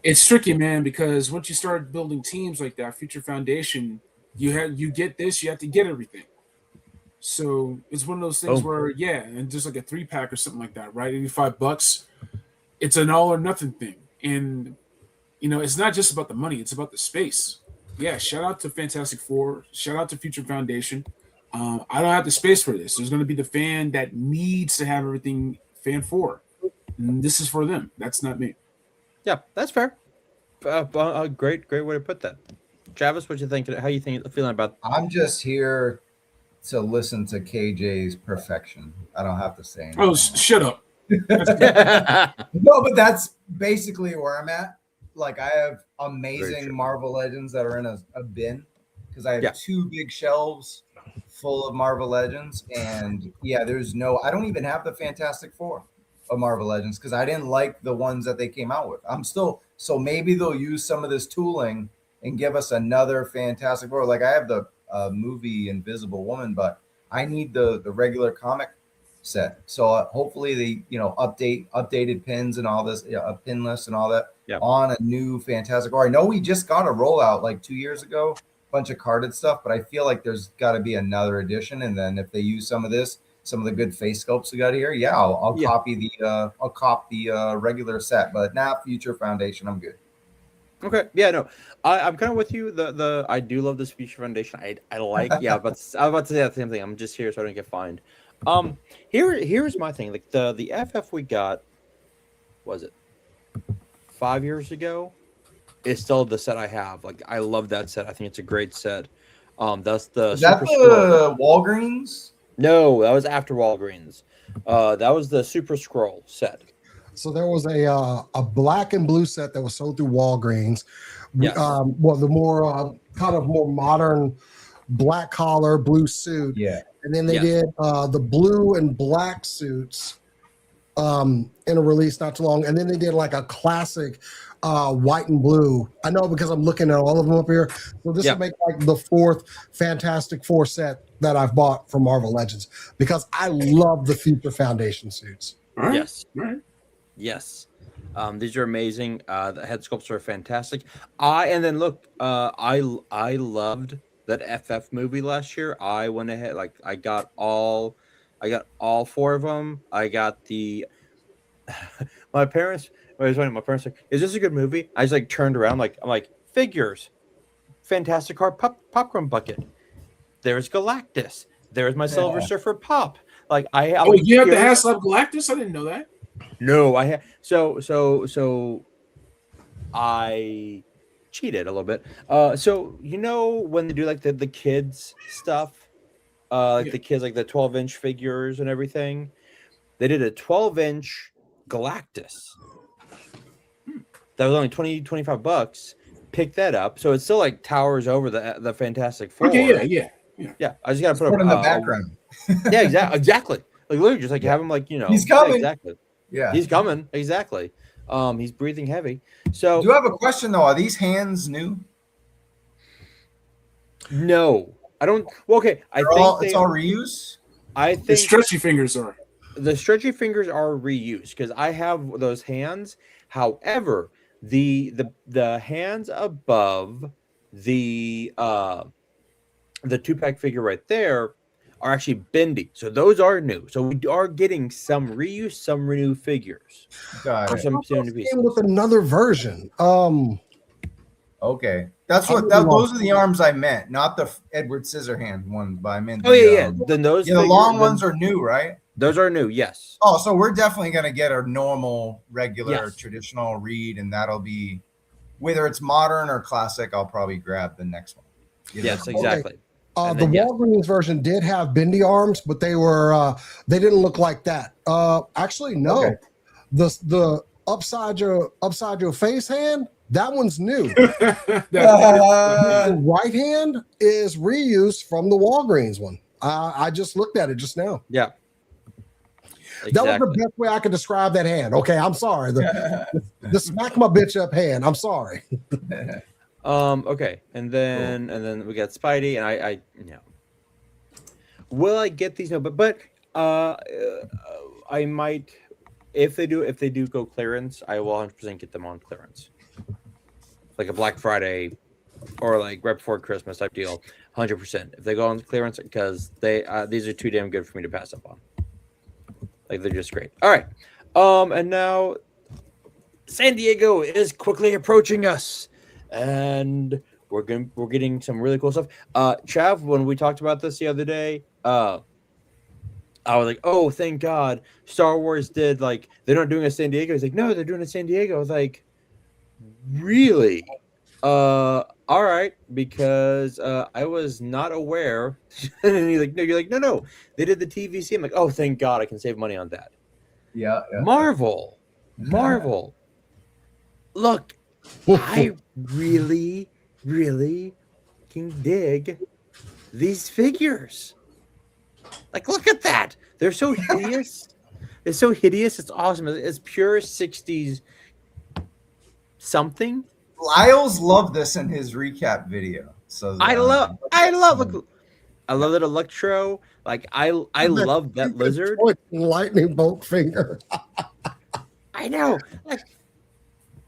It's tricky, man, because once you start building teams like that, Future Foundation, you get this, you have to get everything. So it's one of those things Oh. where, and just like a 3-pack or something like that, right? $85. It's an all or nothing thing. And, it's not just about the money, it's about the space. Yeah, shout out to Fantastic Four. Shout out to Future Foundation. I don't have the space for this. There's going to be the fan that needs to have everything fan for. And this is for them. That's not me. Yeah, that's fair. Great way to put that. Travis, what you think? How you feeling about? I'm just here to listen to KJ's perfection. I don't have to say anything. Oh, shut up. No, but that's basically where I'm at. Like, I have amazing Marvel Legends that are in a bin because I have 2 big shelves full of Marvel Legends. And I don't even have the Fantastic Four of Marvel Legends because I didn't like the ones that they came out with. So maybe they'll use some of this tooling and give us another Fantastic Four. Like, I have the movie Invisible Woman, but I need the regular comic set. So hopefully they updated pins and all this, a pin list and all that on a new Fantastic Four. I know we just got a rollout like 2 years ago, bunch of carded stuff, but I feel like there's got to be another edition. And then if they use some of the good face sculpts we got here, I'll copy the regular set, but not Future Foundation. I'm good. Okay. Yeah, no, I'm kind of with you. I do love this Future Foundation. I like. Yeah, but I was about to say the same thing. I'm just here so I don't get fined. Here's my thing. Like the FF we got, was it 5 years ago? It's still the set I have. Like, I love that set. I think it's a great set. That's the Super Scroll. Walgreens? No, that was after Walgreens. That was the Super Scroll set. So there was a black and blue set that was sold through Walgreens. Yes. The more kind of more modern black collar blue suit. Yeah. And then they did the blue and black suits in a release not too long. And then they did like a classic white and blue. I know because I'm looking at all of them up here. So this will make like the 4th Fantastic Four set that I've bought from Marvel Legends because I love the Future Foundation suits. All right. Yes. All right. Yes. These are amazing. The head sculpts are fantastic. I loved that FF movie last year. I went ahead, like I got all 4 of them. I got the my parents like, is this a good movie? I just like turned around, I'm like, figures, Fantastic Car popcorn bucket. There's Galactus. There's my Silver Surfer pop. Like you have the Hasselhoff Galactus? I didn't know that. No, I have. So I cheated a little bit. So when they do like the kids stuff, the kids, like the 12-inch figures and everything, they did a 12-inch Galactus. That was only $25. Pick that up. So it still like towers over the Fantastic Four. Okay, yeah. I just gotta put in the background. Exactly. Like literally, just like have him like he's coming. Exactly. Yeah, he's coming. Exactly. He's breathing heavy. So do you have a question though? Are these hands new? No, I don't. Well, okay. It's all reuse. I think the stretchy fingers are. The stretchy fingers are reused because I have those hands. However, the hands above the 2-pack figure right there are actually bendy. So those are new. So we are getting some reuse, some renew figures. Got or it. some pieces. With another version. Okay. Those are the arms I meant, not the Edward Scissorhand ones, but I meant Then those the long ones are new, right? Those are new, yes. Oh, so we're definitely gonna get a normal, regular, traditional read, and that'll be whether it's modern or classic, I'll probably grab the next one. Yes, exactly. The Walgreens version did have bendy arms, but they were they didn't look like that. Actually, no. Okay. The upside your face hand, that one's new. The right hand is reused from the Walgreens one. I just looked at it just now. Yeah. Exactly. That was the best way I could describe that hand. Okay, I'm sorry. The smack my bitch up hand. I'm sorry. Okay, and then we got Spidey, and I will I get these? No, but I might if they do go clearance, I will 100% get them on clearance, like a Black Friday or like right before Christmas type deal. 100%. If they go on clearance, because these are too damn good for me to pass up on. Like, they're just great. All right. And now San Diego is quickly approaching us, and we're getting some really cool stuff. Chav, when we talked about this the other day, I was like, oh, thank God Star Wars did, like, they're not doing it in San Diego. He's like, no, they're doing it in San Diego. I was like, really? All right, because I was not aware. And he's like, no, you're like, no, they did the TVC. I'm like, oh, thank God I can save money on that. Yeah. Marvel. Look, I really, really can dig these figures. Like, look at that. They're so hideous. It's so hideous. It's awesome. It's pure 60s something. Lyles loved this in his recap video. So I love that Electro. Like, I love that lizard. Lightning bolt finger. I know. Like,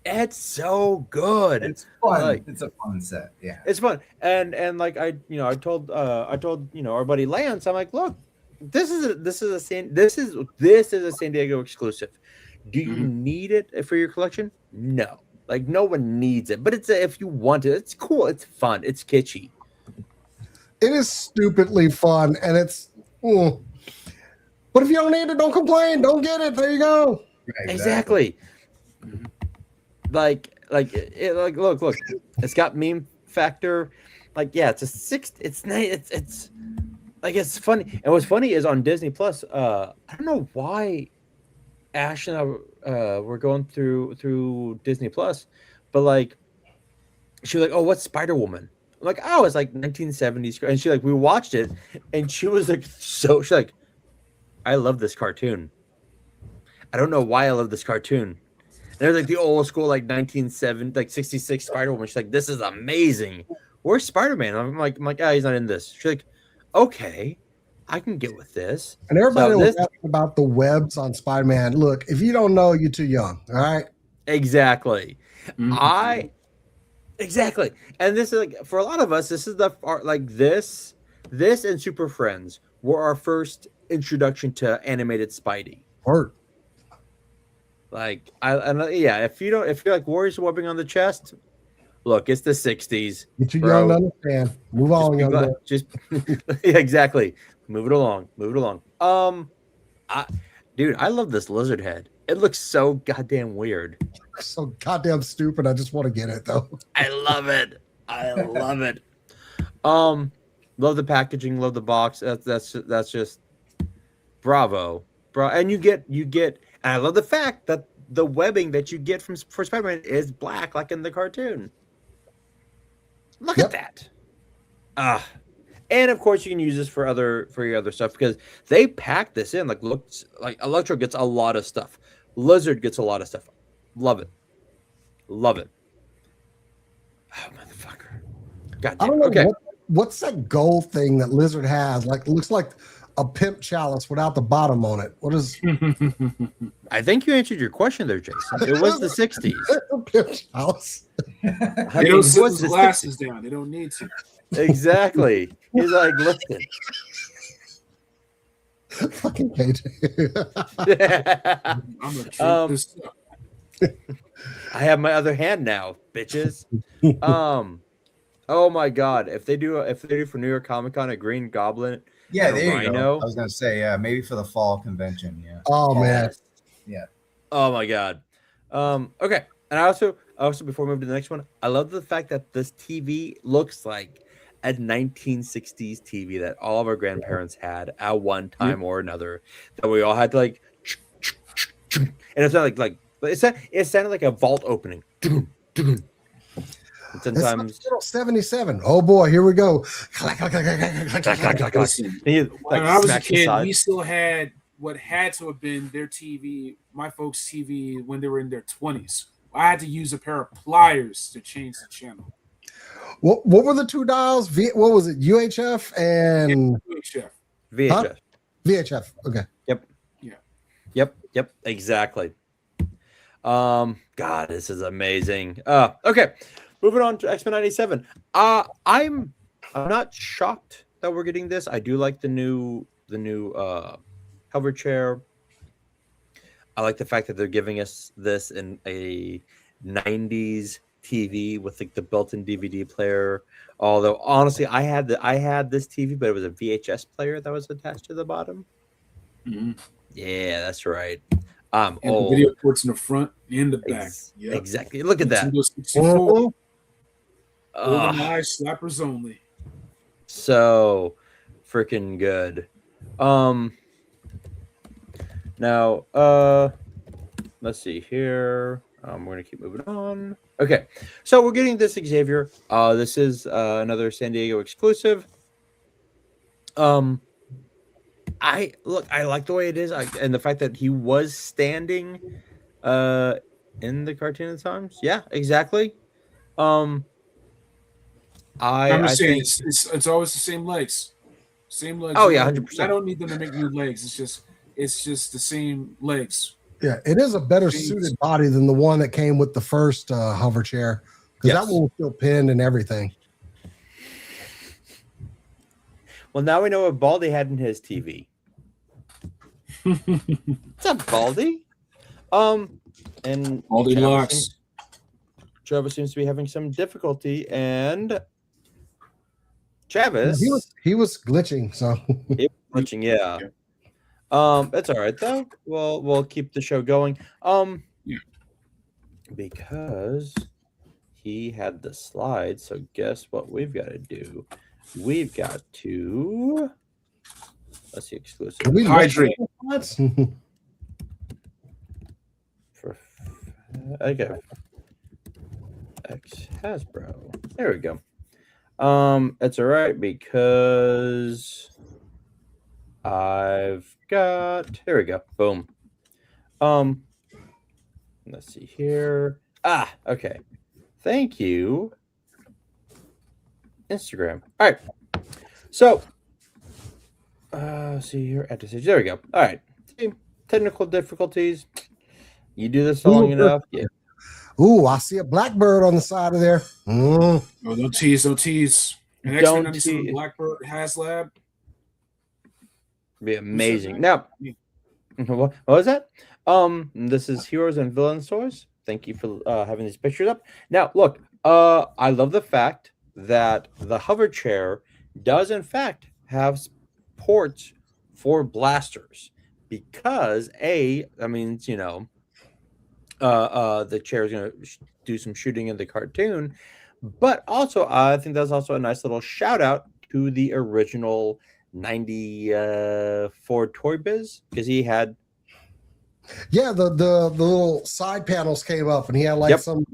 it's so good. It's fun. Like, it's a fun set. Yeah, it's fun. And like, I told our buddy Lance, I'm like, look, this is a San Diego exclusive. Do you need it for your collection? No. Like, no one needs it, but if you want it, it's cool. It's fun. It's kitschy. It is stupidly fun, and it's. But if you don't need it, don't complain. Don't get it. There you go. Exactly. Like, look. It's got meme factor. Like, yeah, it's a 6. It's nice. It's like, it's funny. And what's funny is on Disney Plus. I don't know why Ash and I were going through Disney Plus, but like, she was like, "Oh, what's Spider-Woman?" I'm like, "Oh, it's like 1970s." And she, like, we watched it, and she was like, she's like, "I love this cartoon. I don't know why I love this cartoon." And there's like the old school, like 1970, like 66 Spider-Woman. She's like, "This is amazing. Where's Spider-Man?" I'm like, "Ah, he's not in this." She's like, "Okay, I can get with this." And everybody was asking about the webs on Spider-Man. Look, if you don't know, you're too young. All right. Exactly. Exactly. And this is, like, for a lot of us, this is this and Super Friends were our first introduction to animated Spidey. Word. Like, if you're like Warriors webbing on the chest, look, it's the 60s. You're too young to understand. Move on, young man. Yeah, exactly. Move it along. Dude, I love this lizard head. It looks so goddamn weird. So goddamn stupid. I just want to get it, though. I love it. Love the packaging. Love the box. That's just bravo, bro. And you get. And I love the fact that the webbing that you get for Spider-Man is black, like in the cartoon. Look at that. And of course you can use this for your other stuff, because they pack this in. Like, looks like Electro gets a lot of stuff. Lizard gets a lot of stuff. Love it. Oh, motherfucker. God damn. I don't know. Okay. What's that gold thing that Lizard has? Like, it looks like a pimp chalice without the bottom on it. What is? I think you answered your question there, Jason. It was the 60s. Pimp chalice. They don't sit with glasses down. They don't need to. Exactly. He's like, listen. Fucking KJ. I'm gonna drink this up. I have my other hand now, bitches. Oh my God! If they do for New York Comic Con a Green Goblin, yeah, there you go. I was gonna say, yeah, maybe for the fall convention. Yeah. Oh man. Yeah. Oh my God. Okay, and I also before we move to the next one, I love the fact that this TV looks like a 1960s TV that all of our grandparents had at one time or another, that we all had to like, and it's not like it sounded like a vault opening. And sometimes it's like 77. Oh boy, here we go. When I was a kid, we still had what had to have been their TV, my folks' TV, when they were in their 20s. I had to use a pair of pliers to change the channel. What were the two dials? What was it? UHF and VHF. Huh? VHF. Okay. Yep. Yeah. Yep. Exactly. God, this is amazing. Okay. Moving on to X-Men 97. I'm I'm not shocked that we're getting this. I do like the new hover chair. I like the fact that they're giving us this in a 90s TV with like the built-in DVD player. Although honestly, I had this TV, but it was a VHS player that was attached to the bottom. Mm-hmm. Yeah, that's right. And the video ports in the front and the back. Yep. Exactly. Look at that. 64. GoldenEye slappers only. So freaking good. Now, let's see here. We're gonna keep moving on. Okay, so we're getting this Xavier. This is another San Diego exclusive. I like the way it is, and the fact that he was standing, in the cartoon at times. Yeah, exactly. I'm just saying, think it's always the same legs. Same legs. Oh yeah, 100%. I don't need them to make new legs. It's just the same legs. Yeah, it is a better suited body than the one that came with the first hover chair, because that one was still pinned and everything. Well, now we know what Baldy had in his TV. What's up, Baldy? And Baldy locks. Travis seems to be having some difficulty, and Travis, he was glitching, so he was glitching, yeah. It's all right though. We'll keep the show going. Because he had the slide. So guess what we've got to do? We've got to let's see exclusive. Hydrate. Okay. X Hasbro. There we go. It's all right because I've got, here we go. Boom. Let's see here. Okay. Thank you, Instagram. All right. So, see here at decision. There we go. All right. Technical difficulties. You do this long enough. Yeah. Ooh, I see a blackbird on the side of there. Oh, don't tease. An X-Men 97 Blackbird HasLab. Be amazing. Now, what was that? This is Heroes and Villains Toys. Thank you for having these pictures up. Now, look, I love the fact that the hover chair does in fact have ports for blasters, because that means, you know, the chair is going to do some shooting in the cartoon, but also I think that's also a nice little shout out to the original 94 Toy Biz, because he had the little side panels came up and he had like some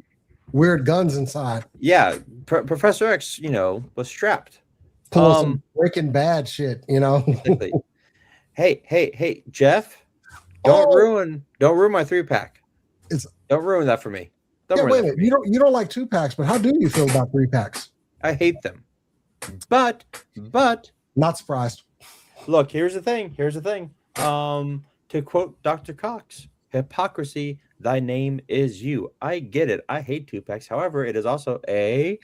weird guns inside. Yeah, Professor X, you know, was strapped. Pulling some Breaking Bad shit, you know. Exactly. Hey, Jeff, don't ruin my 3-pack. Don't ruin that for me. Wait a minute. You don't like 2-packs, but how do you feel about 3-packs? I hate them. But not surprised. Look, here's the thing. To quote Dr. Cox, hypocrisy, thy name is you. I get it. I hate 2-packs. However, it is also a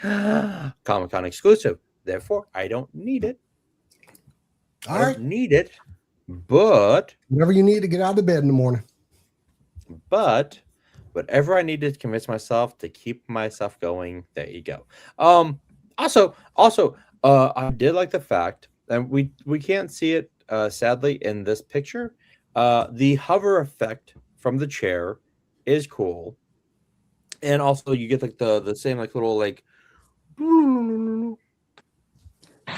Comic-Con exclusive. Therefore, I don't need it. All right. Need it, but whatever you need to get out of bed in the morning. But whatever I need to convince myself to keep myself going, there you go. Also, I did like the fact, and we can't see it sadly in this picture. The hover effect from the chair is cool, and also you get like the same like little like.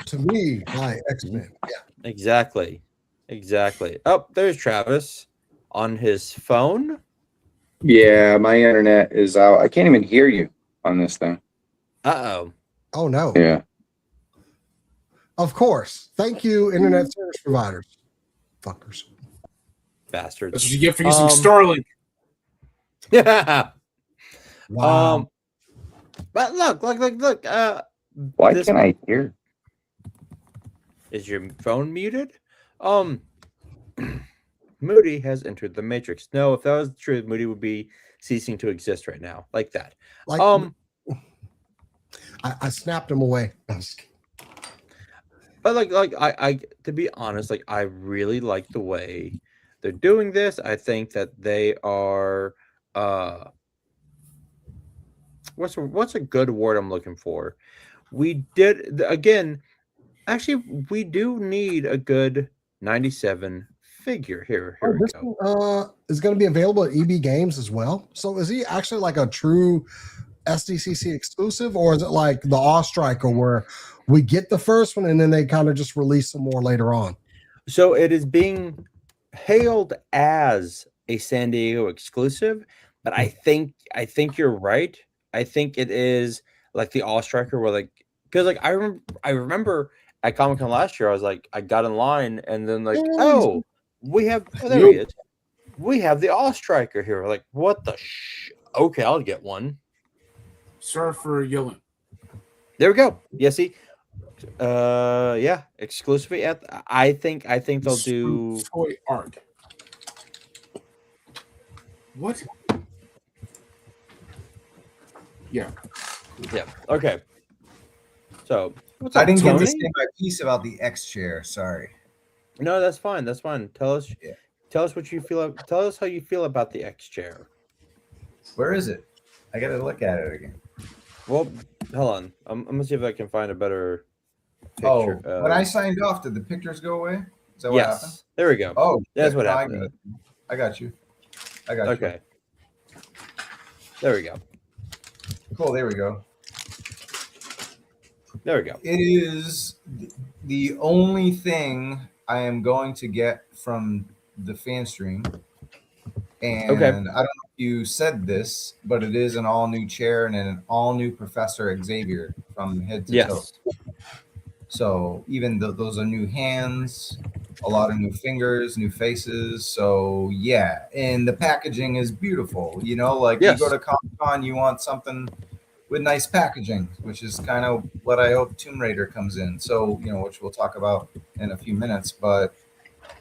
To me, my X-Men. Yeah. Exactly. Oh, there's Travis on his phone. Yeah, my internet is out. I can't even hear you on this thing. Uh-oh. Oh, no. Yeah. Of course. Thank you, internet service providers. Fuckers. Bastards. That's what you get for using Starlink. Yeah. Wow. But look. Why can't I hear? Is your phone muted? Moody has entered the Matrix. No, if that was true, Moody would be ceasing to exist right now, like that. Like, I snapped him away. But I to be honest, like I really like the way they're doing this. I think that they are what's a good word I'm looking for? We did again, actually we do need a good 97 figure. Here we This go. one, is going to be available at EB Games as well. So is he actually like a true SDCC exclusive, or is it like the Awe Striker where we get the first one and then they kind of just release some more later on? So it is being hailed as a San Diego exclusive, but I think you're right. I think it is like the All Striker, where like because like I remember at Comic Con last year, I was like I got in line and then like there he is. We have the All Striker here. Like what the okay, I'll get one. Sorry for yelling. There we go. Yeah, see. Yeah, exclusively at I think they'll do toy art. What? Yeah. Okay. So I didn't get to say my piece about the X chair. Sorry. No, that's fine. That's fine. Tell us what you feel. Tell us how you feel about the X chair. Where is it? I gotta look at it again. Well, hold on. I'm gonna see if I can find a better picture. Oh, when I signed off, did the pictures go away? Is that what happened? There we go. Oh, that's what happened. I got you. Okay. There we go. Cool. There we go. There we go. It is the only thing I am going to get from the fan stream. And I don't know if you said this, but it is an all new chair and an all new Professor Xavier from head to toe. So even those are new hands, a lot of new fingers, new faces. So yeah, and the packaging is beautiful. You know, like you go to Comic-Con, you want something with nice packaging, which is kind of what I hope Tomb Raider comes in. So, you know, which we'll talk about in a few minutes. But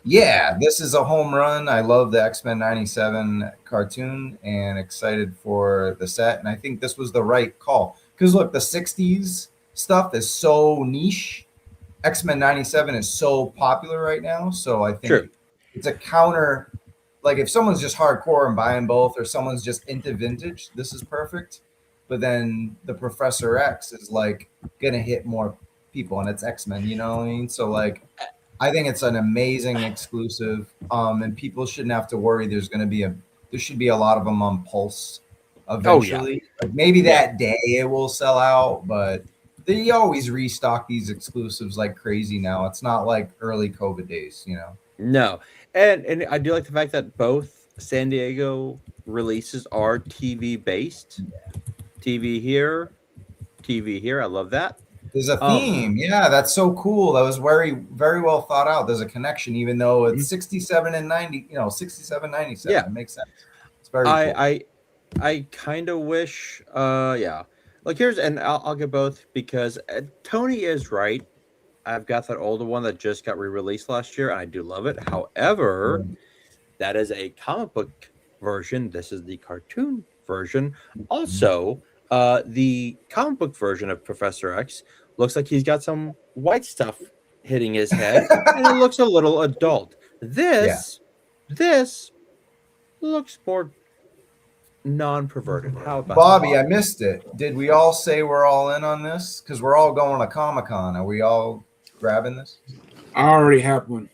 yeah, this is a home run. I love the X-Men 97 cartoon and excited for the set. And I think this was the right call. Because look, the 60s stuff is so niche. X-Men 97 is so popular right now. So I think it's a counter. Like if someone's just hardcore and buying both, or someone's just into vintage, this is perfect. But then the Professor X is like gonna hit more people, and it's X-Men, you know what I mean? So like I think it's an amazing exclusive. And people shouldn't have to worry there should be a lot of them on Pulse eventually. Like maybe that day it will sell out, but they always restock these exclusives like crazy now. It's not like early COVID days, you know. No. And I do like the fact that both San Diego releases are TV based. TV here. I love that. There's a theme. Yeah, that's so cool. That was very, very well thought out. There's a connection, even though it's 67 and 90, 67, 97. Yeah. It makes sense. It's very cool. I kind of wish, like here's, and I'll get both because Tony is right. I've got that older one that just got re-released last year, and I do love it. However, that is a comic book version. This is the cartoon version. Also, the comic book version of Professor X looks like he's got some white stuff hitting his head, and it looks a little adult. This looks more non-perverted. How about Bobby? I missed it. Did we all say we're all in on this? Because we're all going to Comic-Con. Are we all grabbing this? I already have one.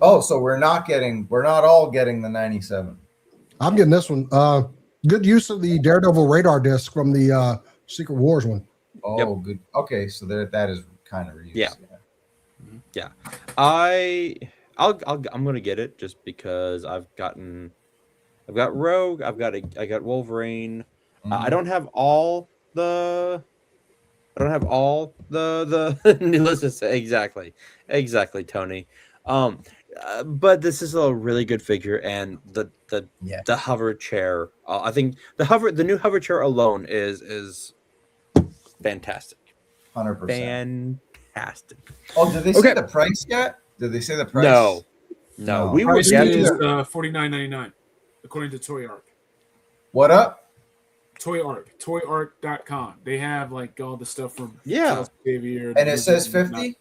Oh, so we're not all getting the 97. I'm getting this one. Good use of the Daredevil radar disc from the Secret Wars one. Oh, good. Okay, so that is kind of reused. Yeah. I'm gonna get it just because I've got Rogue, I got Wolverine. I don't have all the needless to say, exactly, Tony. But this is a really good figure, and the hover chair. I think the new hover chair alone is fantastic. 100%. Fantastic. Oh, did they say the price yet? Did they say the price? No. We were $49.99 according to Toy Arc. What up? Toy Arc, toyarc.com. They have like all the stuff from Xavier, and it says 50.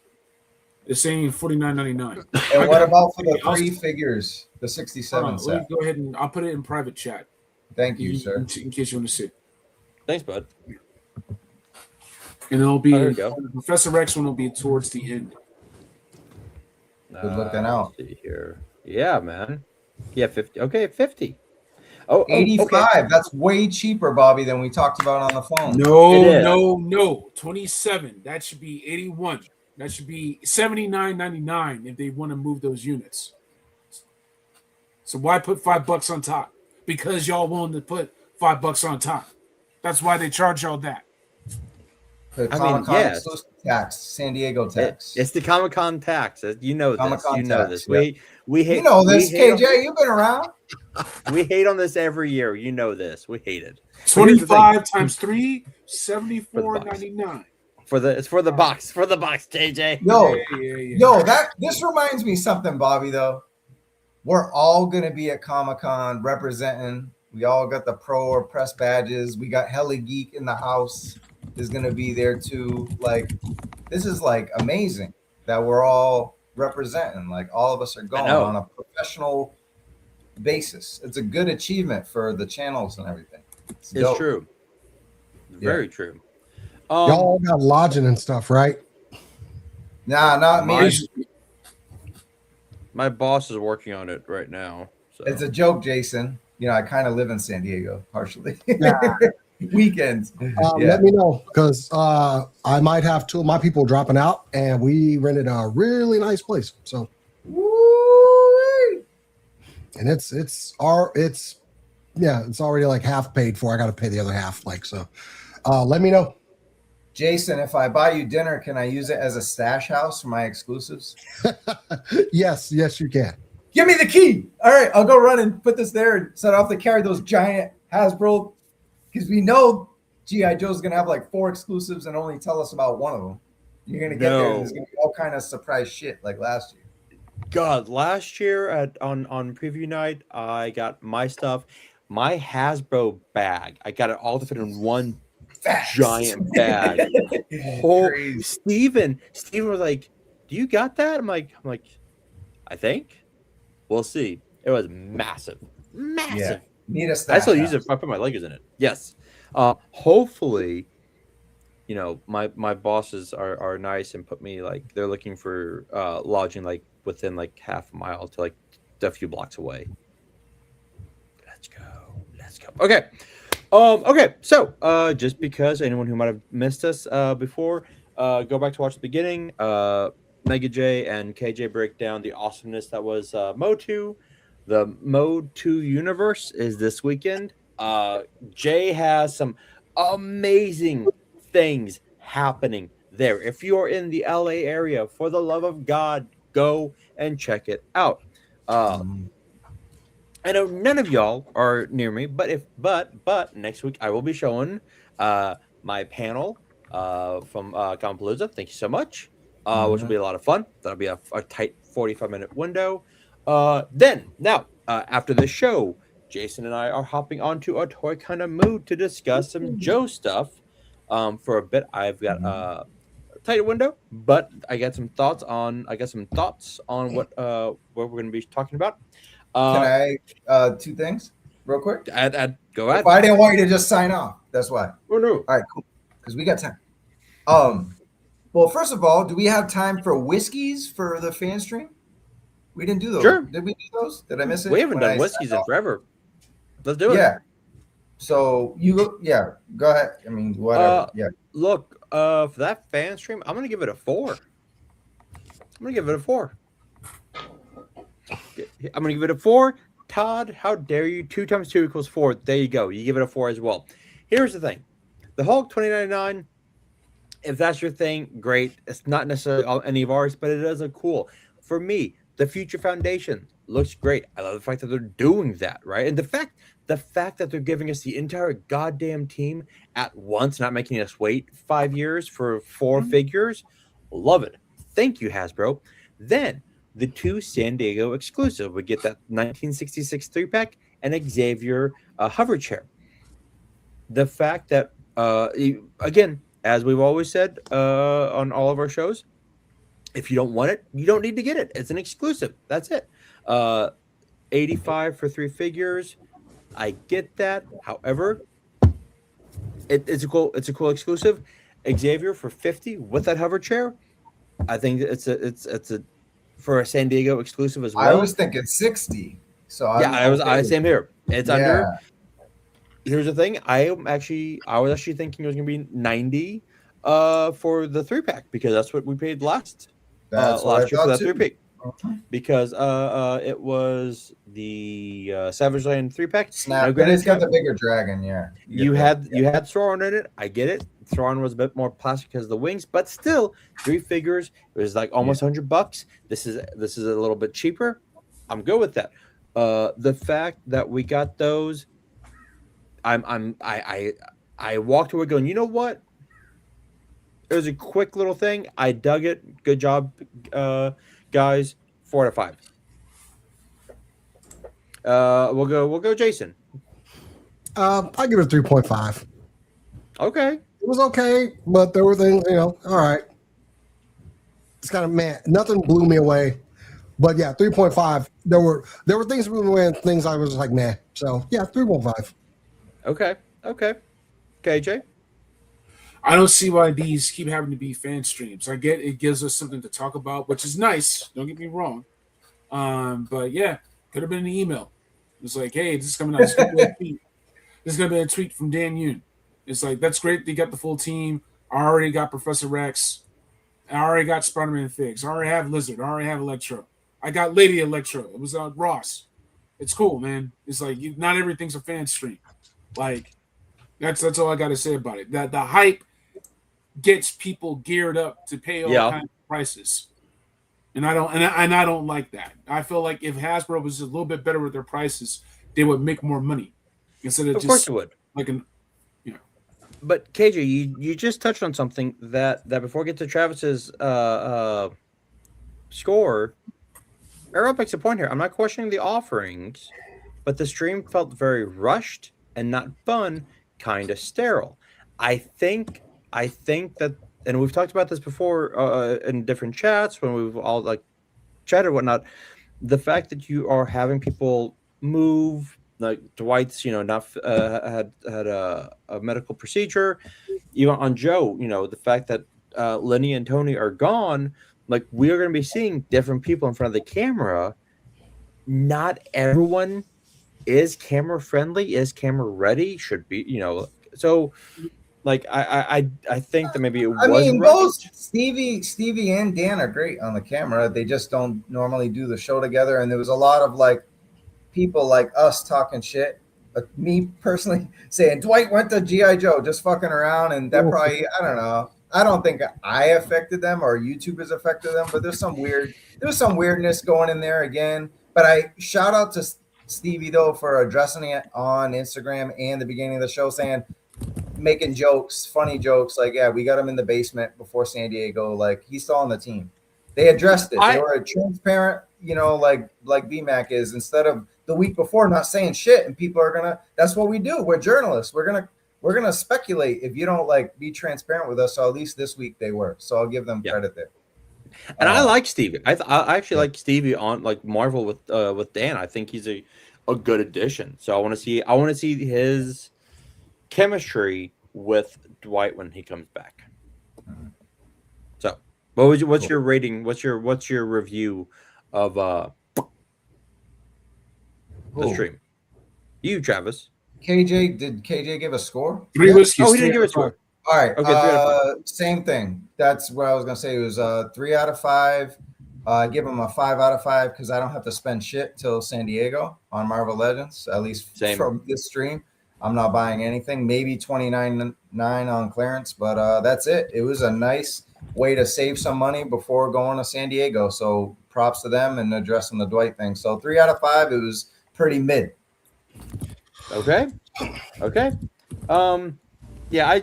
It's saying $49.99. And what about for the 3 figures, the 67 let set? me go ahead and I'll put it in private chat. Thank you, sir. In case you want to see. Thanks, bud. And it'll be go. the Professor X one will be towards the end. Good looking out. Let's see here. Yeah, man. Yeah, 50. Okay, 50. Oh, 85. Okay. That's way cheaper, Bobby, than we talked about on the phone. No. 27. That should be 81. That should be $79.99 if they want to move those units. So why put $5 on top? Because y'all willing to put $5 on top. That's why they charge y'all that. The Comic-Con exclusive tax, San Diego tax. It's the Comic-Con tax. You know this. You know this. Yeah. We hate. You know this, KJ. You've been around. We hate on this every year. You know this. We hate it. 25 times 3, $74.99. It's for the box. For the box, JJ. Yo, this reminds me something, Bobby, though. We're all gonna be at Comic-Con representing. We all got the pro or press badges. We got Hella Geek in the house is gonna be there too. Like, this is like amazing that we're all representing. Like, all of us are going on a professional basis. It's a good achievement for the channels and everything. It's true. Very true. Y'all got lodging and stuff, right? Nah, not me. My boss is working on it right now. So. It's a joke, Jason. You know, I kind of live in San Diego partially. Yeah. Weekends. Let me know, because I might have 2 of my people dropping out, and we rented a really nice place. So, and it's already like half paid for. I got to pay the other half. Like, so, let me know. Jason, if I buy you dinner, can I use it as a stash house for my exclusives? Yes, you can. Give me the key. All right, I'll go run and put this there and set off to carry those giant Hasbro, because we know G.I. Joe's going to have like 4 exclusives and only tell us about one of them. You're going to get there and there's going to be all kind of surprise shit like last year. God, last year on preview night, I got my stuff, my Hasbro bag. I got it all to fit in one giant bag. Steven was like, "Do you got that?" I'm like, I think. We'll see. It was massive. Yeah. Need a stash I still use it. I put my Legos in it. Yes. Hopefully, you know, my bosses are nice and put me, like, they're looking for lodging like within like half a mile to like a few blocks away. Let's go. Okay. Okay. So just because anyone who might have missed us before, go back to watch the beginning. Mega J and KJ break down the awesomeness that was MOTU. The MOTU universe is this weekend. Jay has some amazing things happening there. If you're in the LA area, for the love of God, go and check it out. I know none of y'all are near me, but next week I will be showing my panel from Compalooza. Thank you so much. Which will be a lot of fun. That'll be a tight 45-minute window. Then, after the show, Jason and I are hopping onto a toy kind of mood to discuss some Joe stuff. For a bit, I've got a tight window, but I got some thoughts on what we're going to be talking about. Can I 2 things real quick? Go ahead. If I didn't want you to just sign off, that's why. Oh no! All right, cool. Because we got time. Well, first of all, do we have time for whiskeys for the fan stream? We didn't do those. Sure. Did we do those? Did I miss it? We haven't done whiskeys in forever. Let's do it. Yeah. So go ahead. I mean, whatever. Look, for that fan stream, I'm gonna give it a 4. I'm gonna give it a 4. Todd, how dare you? 2 times 2 equals 4. There you go. You give it a 4 as well. Here's the thing: the Hulk 2099. If that's your thing, great. It's not necessarily any of ours, but it does look cool. For me, the Future Foundation looks great. I love the fact that they're doing that, right? And the fact that they're giving us the entire goddamn team at once, not making us wait 5 years for 4 figures, love it. Thank you, Hasbro. Then the 2 San Diego exclusive. We get that 1966 3-pack and Xavier hover chair. The fact that, again, as we've always said on all of our shows, If you don't want it, you don't need to get it. It's an exclusive. That's it. 85 for 3 figures. I get that. However, it's a cool exclusive. Xavier for 50 with that hover chair. I think it's a for a San Diego exclusive as well. I was thinking 60. So I same here. It's under. Here's the thing. I was actually thinking it was gonna be 90 for the 3-pack because that's what we paid last year for that 3-pack. Because it was the Savage Land 3-pack. Snap, but it's got the bigger dragon, You had Thrawn in it. I get it. Thrawn was a bit more plastic because of the wings, but still 3 figures. It was like almost $100. This is a little bit cheaper. I'm good with that. The fact that we got those, I walked away going, you know what? It was a quick little thing. I dug it. Good job, guys. 4 out of 5. We'll go, Jason. I give it a 3.5. Okay. It was okay, but there were things, all right. It's kind of nothing blew me away. But yeah, 3.5. There were things that blew me away and things I was just like, meh. So yeah, 3.5. Okay. KJ? I don't see why these keep having to be fan streams. I get it gives us something to talk about, which is nice. Don't get me wrong. But yeah, could have been an email. It's like, hey, this is coming out. This is gonna be a tweet from Dan Yoon. It's like, that's great. They got the full team. I already got Professor Rex. I already got Spider-Man Figs. I already have Lizard. I already have Electro. I got Lady Electro. It was Ross. It's cool, man. It's like not everything's a fan stream. Like that's all I got to say about it. That the hype gets people geared up to pay all kinds of prices, and I don't like that. I feel like if Hasbro was a little bit better with their prices, they would make more money instead of course it would. Like an. But KJ, you just touched on something that before we get to Travis's score, Arrow makes a point here. I'm not questioning the offerings, but the stream felt very rushed and not fun, kind of sterile. I think that, and we've talked about this before in different chats when we've all like chatted and whatnot. The fact that you are having people move. Like Dwight's, not had a medical procedure. Even on Joe, the fact that Lenny and Tony are gone, like we are going to be seeing different people in front of the camera. Not everyone is camera friendly, is camera ready. Should be, So, like I think that maybe it was. I mean, both Stevie and Dan are great on the camera. They just don't normally do the show together, and there was a lot of like. People like us talking shit. Me personally saying Dwight went to G.I. Joe just fucking around, and that probably, I don't know. I don't think I affected them or YouTube has affected them, but there's some weirdness going in there again. But I shout out to Stevie though for addressing it on Instagram and the beginning of the show, saying making jokes, funny jokes, like, yeah, we got him in the basement before San Diego, like he's still on the team. They addressed it. They were transparent, like BMAC is, instead of the week before not saying shit, and people are gonna. That's what we do. We're journalists. We're gonna speculate if you don't like be transparent with us. So at least this week they were. So I'll give them credit there. And I like Stevie. I actually like Stevie on like Marvel with Dan. I think he's a good addition. So I want to see his chemistry with Dwight when he comes back. So what's your rating? What's your review of the stream? You, Travis. KJ, did KJ give a score? 3 whiskeys. Oh, he didn't give a score. All right. Okay, same thing. That's what I was gonna say. It was 3 out of 5. I give him a 5 out of 5 because I don't have to spend shit till San Diego on Marvel Legends. At least from this stream, I'm not buying anything. Maybe $29.9 on clearance, but that's it. It was a nice way to save some money before going to San Diego. So props to them and addressing the Dwight thing. So 3 out of 5. It was pretty mid. Okay. Yeah,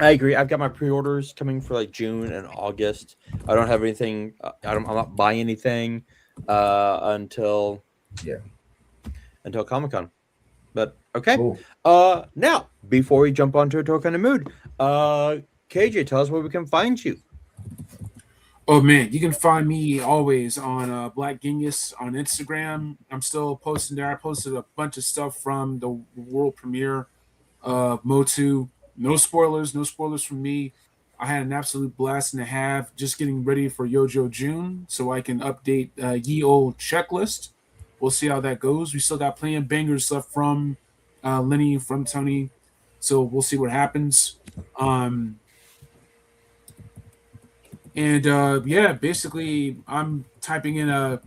I agree. I've got my pre-orders coming for like June and August. I don't have anything. I'm not buying anything until Comic-Con. But okay. Cool. Now before we jump onto a tour kind of mood, KJ, tell us where we can find you. Oh man, you can find me always on Black Genius on Instagram. I'm still posting there. I posted a bunch of stuff from the world premiere of MOTU. No spoilers, no spoilers from me. I had an absolute blast and a half just getting ready for Yojo June so I can update ye old checklist. We'll see how that goes. We still got plenty of bangers left from Lenny, from Tony. So we'll see what happens. Yeah, basically, I'm typing in a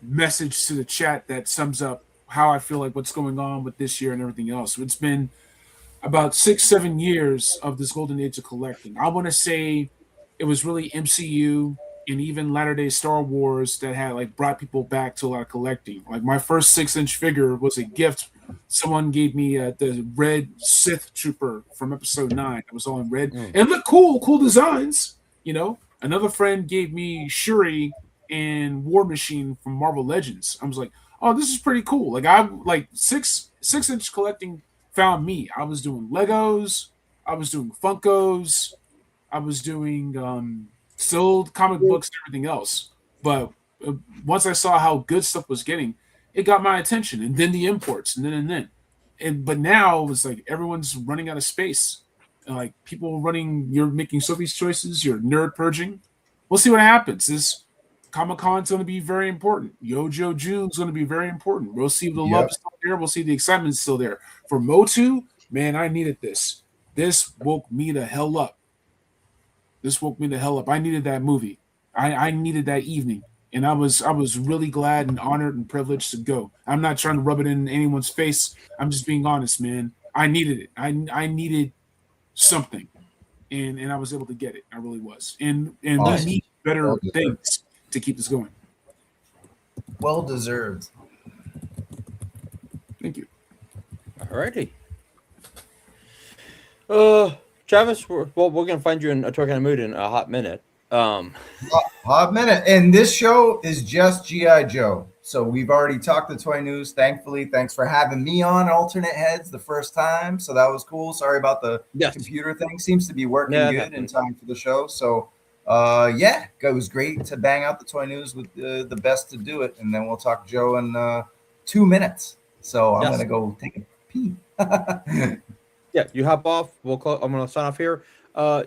message to the chat that sums up how I feel like what's going on with this year and everything else. It's been about 6-7 years of this golden age of collecting. I want to say it was really MCU and even latter day Star Wars that had like brought people back to a lot of collecting. Like my first 6-inch figure was a gift. Someone gave me the red Sith Trooper from Episode 9. It was all in red and it looked cool designs. You know, another friend gave me Shuri and War Machine from Marvel Legends. I was like, oh, this is pretty cool. Like I like 6-inch collecting found me. I was doing Legos, I was doing Funkos, I was doing sold comic books and everything else. But once I saw how good stuff was getting, it got my attention. And then the imports, and then. But now it's like everyone's running out of space. Like people running, you're making Sophie's choices, you're nerd purging. We'll see what happens. This Comic-Con's going to be very important. Yojo June's going to be very important. We'll see the love is still there. We'll see the excitement is still there. For MOTU, man, I needed this. This woke me the hell up. I needed that movie. I needed that evening. And I was really glad and honored and privileged to go. I'm not trying to rub it in anyone's face. I'm just being honest, man. I needed it. I needed something. And I was able to get it. I really was. And Awesome. we need better things to keep this going. Well deserved. Thank you. Alrighty. Travis, we're gonna find you in a kind of mood in a hot minute. Hot minute. And this show is just G.I. Joe. So we've already talked the toy news. Thankfully, thanks for having me on alternate heads the first time. So that was cool. Sorry about the computer thing. Seems to be working good in time for the show. So yeah, it was great to bang out the toy news with the best to do it. And then we'll talk Joe in 2 minutes. So I'm going to go take a pee. Yeah, you hop off. I'm going to sign off here.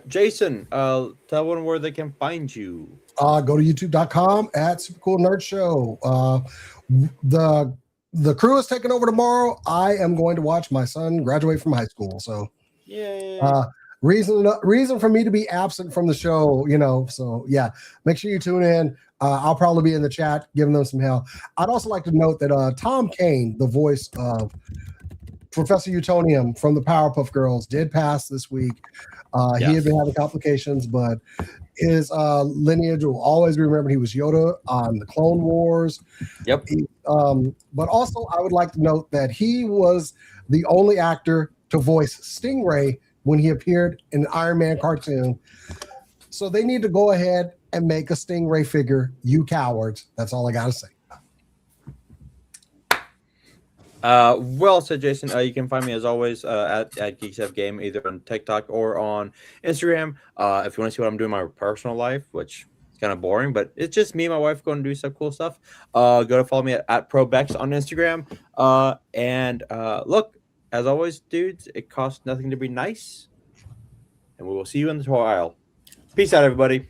Jason, tell everyone where they can find you. Go to youtube.com at Super Cool Nerd Show. The crew is taking over tomorrow. I am going to watch my son graduate from high school. So reason for me to be absent from the show, you know. So yeah, make sure you tune in. I'll probably be in the chat giving them some hell. I'd also like to note that Tom Kane, the voice of Professor Utonium from the Powerpuff Girls, did pass this week. He had been having complications, but his lineage will always be remembered. He was Yoda on the Clone Wars. Yep. But also, I would like to note that he was the only actor to voice Stingray when he appeared in an Iron Man cartoon. So they need to go ahead and make a Stingray figure, you cowards. That's all I got to say. Well said, Jason. You can find me as always at Geeks Game, either on TikTok or on Instagram. If you want to see what I'm doing in my personal life, which is kind of boring, but it's just me and my wife going to do some cool stuff. Go to follow me at ProBex on Instagram. And look, as always, dudes, it costs nothing to be nice. And we will see you in the toy aisle. Peace out, everybody.